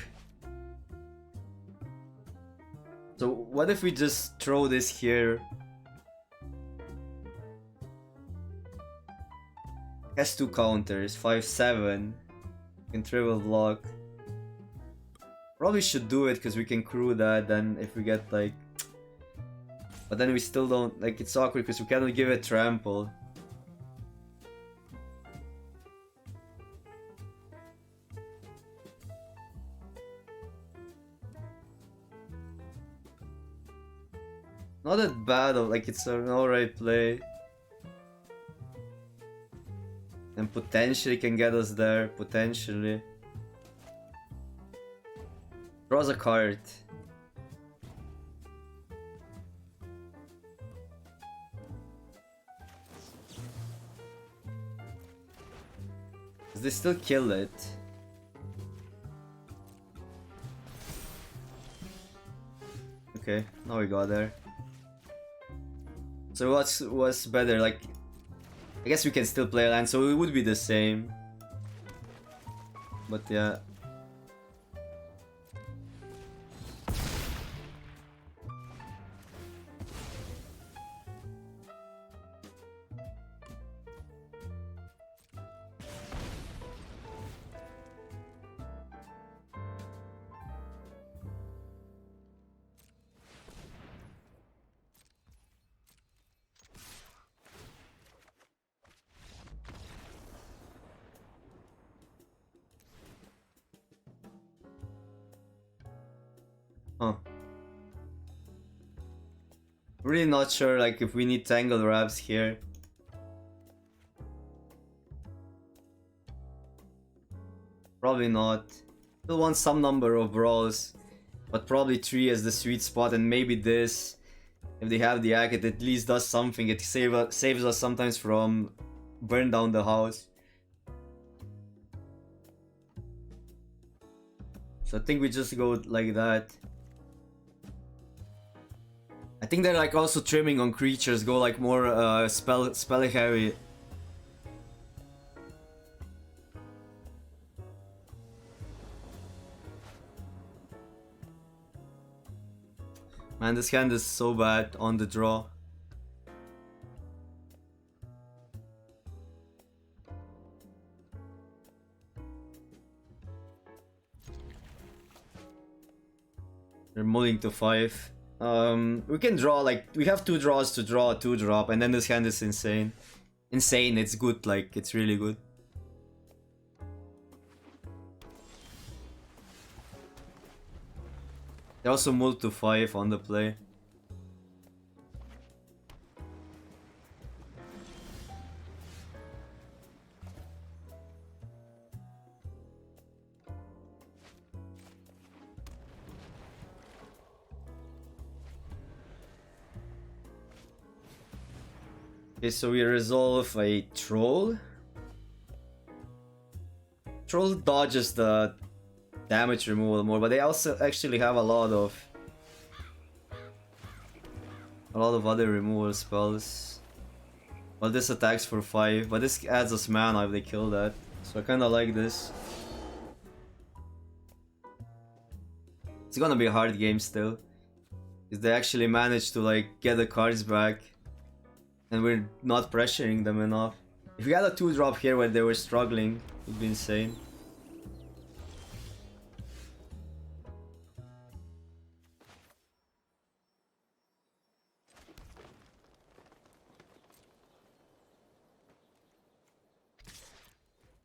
so what if we just throw this here? Has 2 counters, 5-7. Can triple block. Probably should do it because we can crew that. Then if we get like... but then we still don't, like, it's awkward because we cannot give it trample. Not that bad, like, it's an alright play. And potentially can get us there, potentially. Draws a card. They still kill it. Okay, now we got there. So what's better? Like, I guess we can still play land, so it would be the same. But yeah. Huh. Really not sure like if we need Tangle Wraps here. Probably not. Still want some number of brawls, but probably 3 is the sweet spot, and maybe this, if they have the Act, it at least does something. It saves us sometimes from burn down the house. So I think we just go like that. I think they're like also trimming on creatures, go like more spell heavy. Man, this hand is so bad on the draw. They're mulling to 5. We can draw like we have 2 draws to draw a 2-drop, and then this hand is insane. Insane, it's good, like it's really good. They also mull to 5 on the play. Okay, so we resolve a troll. Troll dodges the damage removal more, but they also actually have a lot of other removal spells. Well, this attacks for 5, but this adds us mana if they kill that. So I kinda like this. It's gonna be a hard game still, because they actually managed to like get the cards back, and we're not pressuring them enough. If we had a 2-drop here where they were struggling, it would be insane.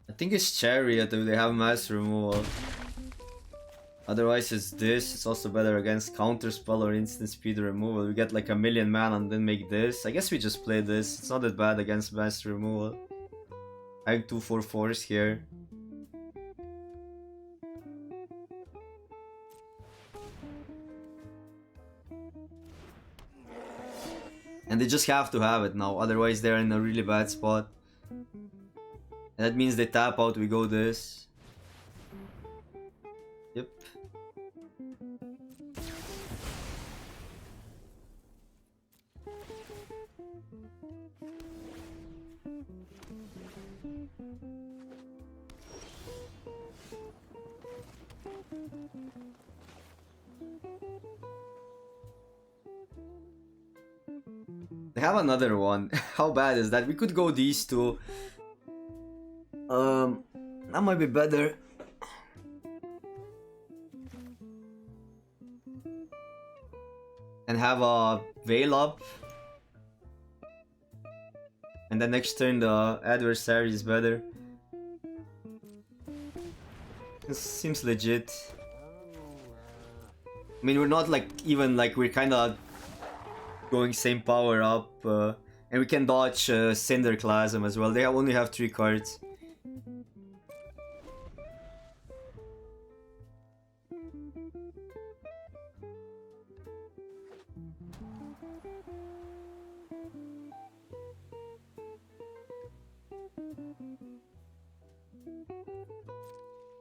I think it's Chariot if they have mass removal. Otherwise it's this. It's also better against counter spell or instant speed removal. We get like a million mana and then make this. I guess we just play this. It's not that bad against mass removal. I have 2 4/4s here. And they just have to have it now, otherwise they're in a really bad spot. And that means they tap out, we go this. Yep. They have another one. How bad is that? We could go these two. That might be better. And have a Veil up. And then next turn the adversary is better. This seems legit. I mean, we're not like even like we're kind of going same power up, and we can dodge Cinderclasm as well. They only have 3 cards.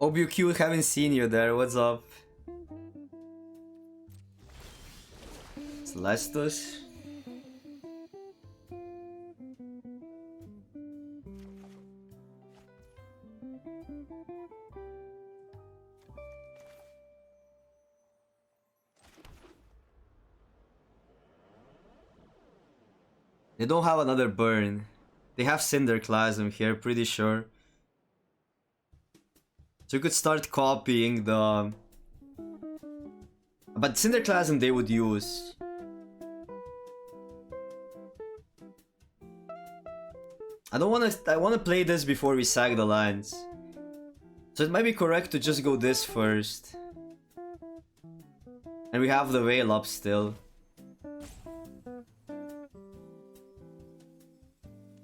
OBQ, haven't seen you there. What's up? Celestus. They don't have another burn. They have Cinderclasm here, pretty sure. So you could start copying the... But Cinderclasm they would use. I wanna play this before we sack the lands. So it might be correct to just go this first. And we have the Whale up still.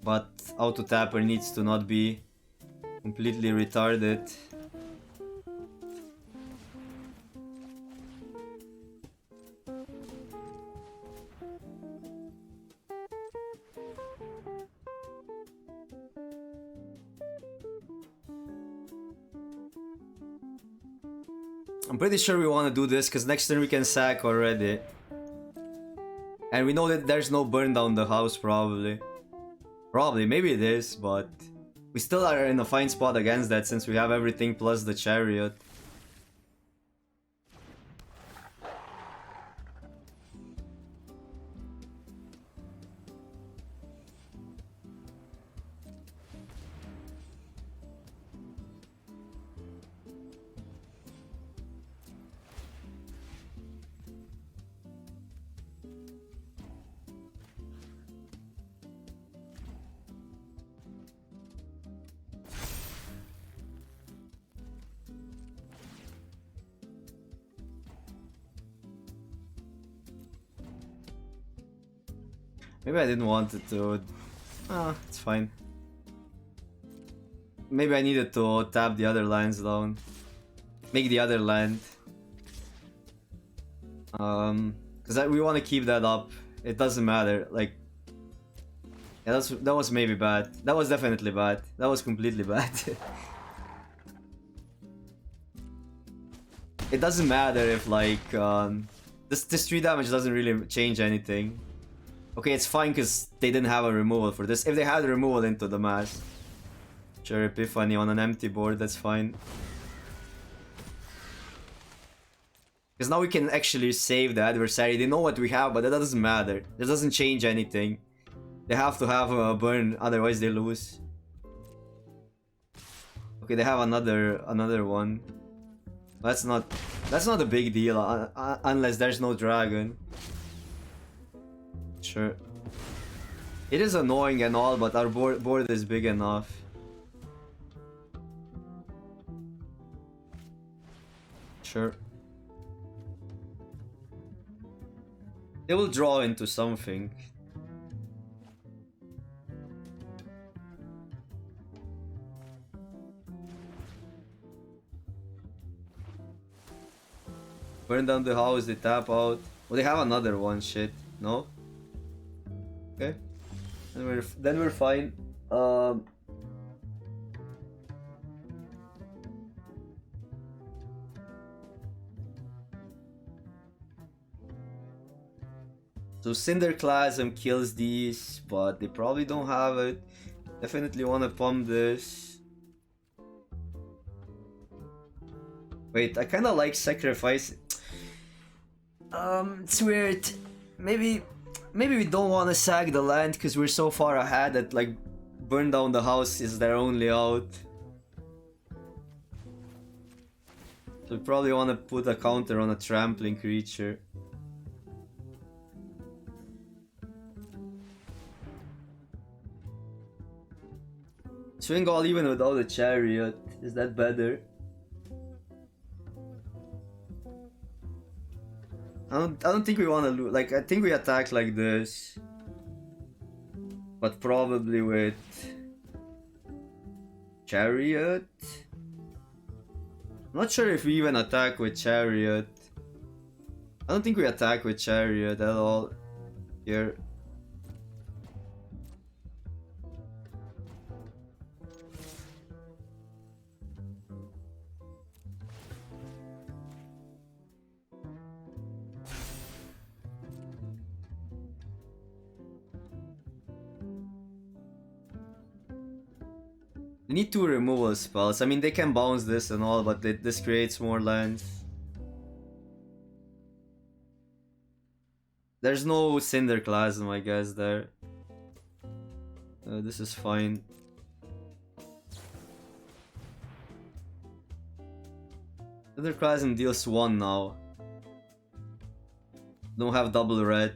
But auto-tapper needs to not be completely retarded. I'm pretty sure we want to do this because next turn we can sack already. And we know that there's no burn down the house probably. Probably, maybe it is, but we still are in a fine spot against that since we have everything plus the chariot. Maybe I didn't want it to... it's fine. Maybe I needed to tap the other lands down. Make the other land. Because we want to keep that up. It doesn't matter, like... Yeah, that was maybe bad. That was definitely bad. That was completely bad. It doesn't matter if like... this 3 damage doesn't really change anything. Okay, it's fine because they didn't have a removal for this. If they had a removal into the mass. Sure, Epiphany on an empty board, that's fine. Because now we can actually save the adversary. They know what we have, but that doesn't matter. That doesn't change anything. They have to have a burn, otherwise they lose. Okay, they have another one. That's not a big deal unless there's no dragon. Sure. It is annoying and all, but our board is big enough. Sure. They will draw into something. Burn down the house, they tap out. Oh, they have another one, shit. No? Okay. Then we're fine. So Cinderclasm kills these, but they probably don't have it. Definitely want to pump this. Wait, I kind of like sacrifice. It's weird. Maybe we don't want to sack the land because we're so far ahead that like burn down the house is their only out. So we probably want to put a counter on a trampling creature. Swing all even without a chariot. Is that better? I don't think we want to lose. Like, I think we attack like this, but probably with chariot. I'm not sure if we even attack with chariot. I don't think we attack with chariot at all here. They need 2 removal spells. I mean, they can bounce this and all, but this creates more lands. There's no Cinderclasm, I guess, there. This is fine. Other Chasm deals 1 now. Don't have double red.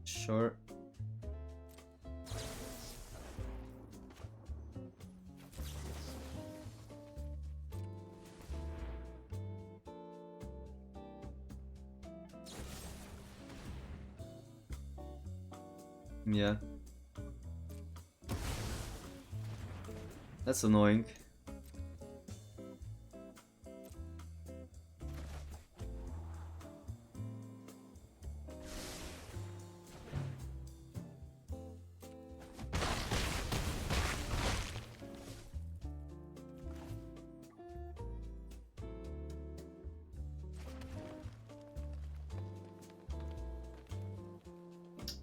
Sure. Yeah. That's annoying.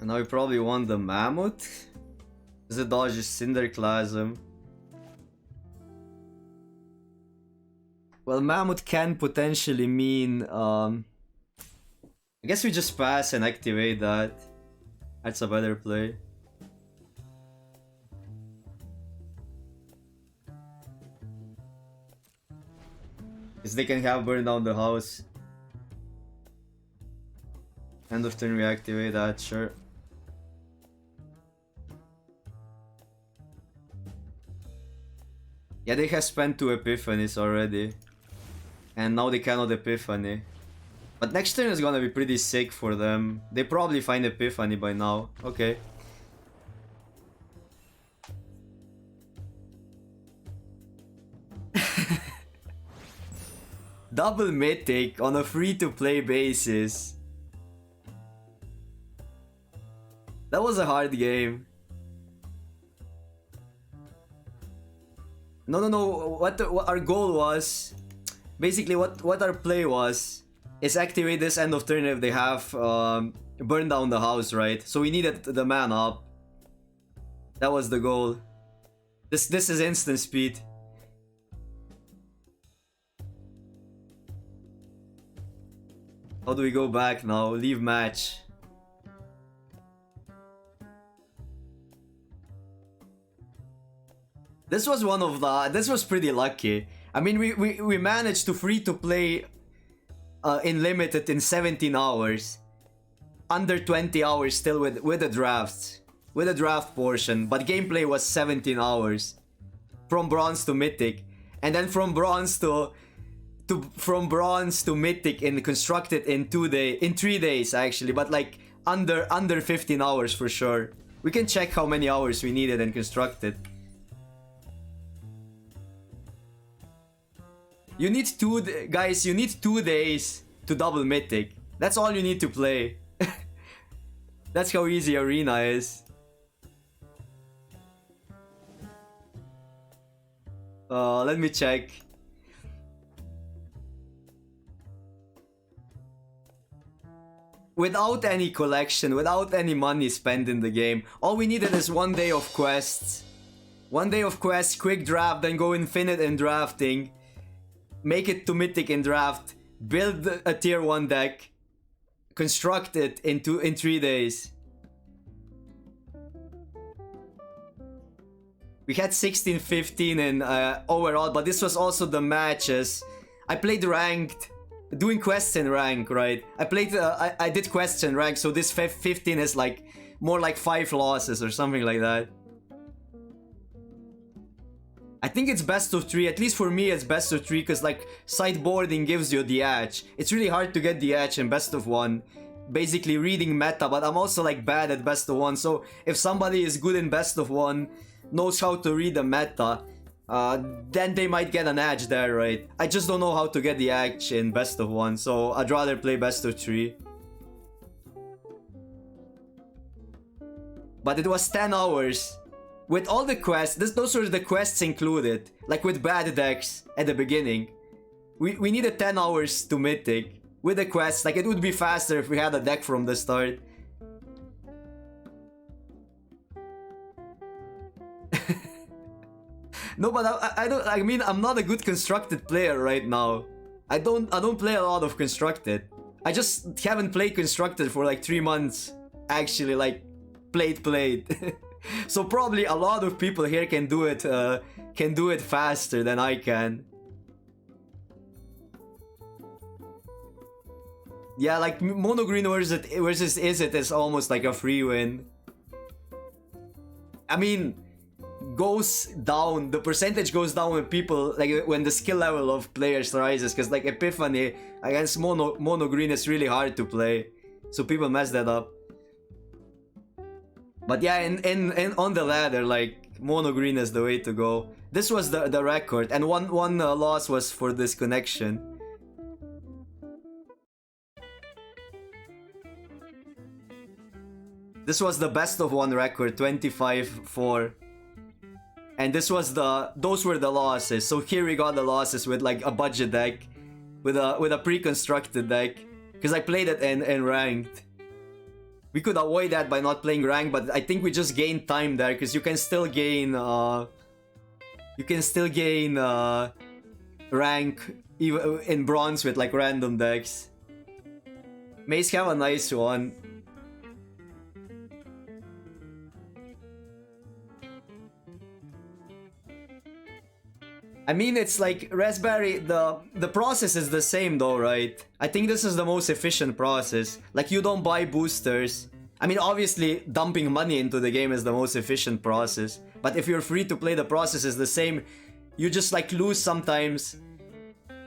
And now we probably want the Mammoth. Is it dodges Cinderclasm? Well, Mammoth can potentially mean I guess we just pass and activate that. That's a better play. Because they can have burn down the house. End of turn, reactivate that, sure. Yeah, they have spent 2 Epiphanies already. And now they cannot Epiphany. But next turn is gonna be pretty sick for them. They probably find Epiphany by now. Okay. Double Mythic on a free-to-play basis. That was a hard game. No. What our goal was, basically what our play was, is activate this end of turn if they have burn down the house, right? So we needed the man up. That was the goal. This is instant speed. How do we go back now? Leave match. This was one of the. This was pretty lucky. I mean, we managed to free to play in limited in 17 hours, under 20 hours still with the drafts, with the draft portion. But gameplay was 17 hours, from bronze to mythic, and then from bronze to mythic and constructed in 3 days actually. But like under 15 hours for sure. We can check how many hours we needed and constructed. You need guys, you need 2 days to double mythic. That's all you need to play. That's how easy arena is. Let me check. Without any collection, without any money spent in the game, all we needed is 1 day of quests. 1 day of quests, quick draft, then go infinite in drafting. Make it to mythic in draft, build a tier 1 deck, construct it in 3 days. We had 16, 15 in overall, but this was also the matches. I played ranked, doing quests in rank, right? I did quests in rank, so this 15 is like more like 5 losses or something like that. I think it's best of 3, at least for me it's best of 3, because like sideboarding gives you the edge. It's really hard to get the edge in best of 1, basically reading meta, but I'm also like bad at best of 1, so if somebody is good in best of 1, knows how to read the meta, then they might get an edge there, right? I just don't know how to get the edge in best of 1, so I'd rather play best of 3. But it was 10 hours. With all the quests, those were the quests included, like with bad decks at the beginning. We needed 10 hours to mythic. With the quests, like it would be faster if we had a deck from the start. No, but I don't. I mean, I'm not a good constructed player right now. I don't play a lot of constructed. I just haven't played constructed for like 3 months. Actually, like played. So probably a lot of people here can do it faster than I can. Yeah, like mono green versus Izzet is almost like a free win. I mean, goes down. The percentage goes down when people like when the skill level of players rises, because like Epiphany against mono green is really hard to play, so people mess that up. But yeah, in on the ladder, like mono green is the way to go. This was the record, and one loss was for disconnection. This was the best of one record, 25-4. And those were the losses. So here we got the losses with like a budget deck, with a pre-constructed deck, because I played it in ranked. We could avoid that by not playing ranked, but I think we just gained time there, because you can still gain rank even in bronze with like random decks. Mace have a nice one. I mean, it's like Raspberry, the process is the same though, right? I think this is the most efficient process. Like, you don't buy boosters. I mean, obviously, dumping money into the game is the most efficient process. But if you're free to play, the process is the same. You just like lose sometimes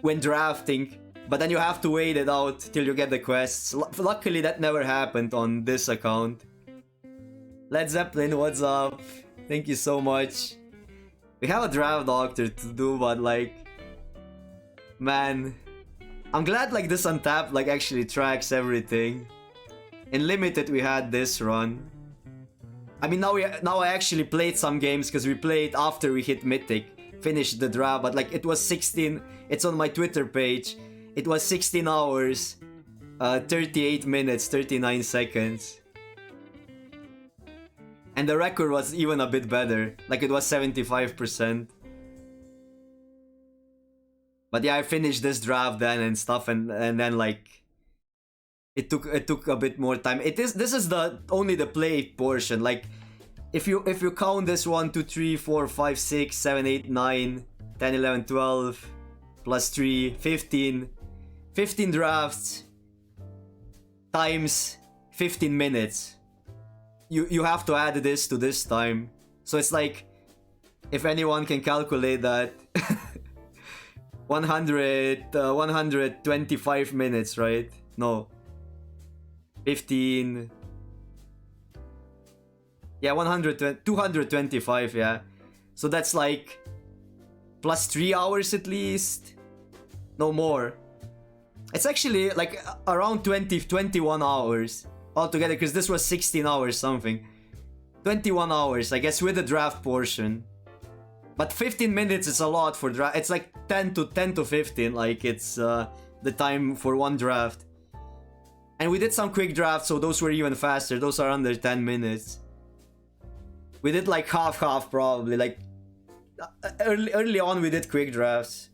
when drafting, but then you have to wait it out till you get the quests. Luckily, that never happened on this account. Led Zeppelin, what's up? Thank you so much. We have a draft doctor to do, but like, man, I'm glad like this Untapped like actually tracks everything. In Limited we had this run. I mean, now I actually played some games, because we played after we hit Mythic, finished the draft, but like it was 16. It's on my Twitter page. It was 16 hours, 38 minutes, 39 seconds. And the record was even a bit better. Like, it was 75%. But yeah, I finished this draft then and stuff, and then like it took a bit more time. This is only the play portion. Like, if you count this 1, 2, 3, 4, 5, 6, 7, 8, 9, 10, 11, 12 plus 3, 15 drafts times 15 minutes. You have to add this to this time. So it's like, if anyone can calculate that, 125 minutes, right? No. 15. Yeah, 225, yeah. So that's like plus 3 hours at least. No more. It's actually like around 21 hours. Altogether, because this was 16 hours something. 21 hours, I guess, with the draft portion. But 15 minutes is a lot for draft. It's like 10 to 15, like it's the time for one draft. And we did some quick drafts, so those were even faster. Those are under 10 minutes. We did like half probably. Like early on we did quick drafts.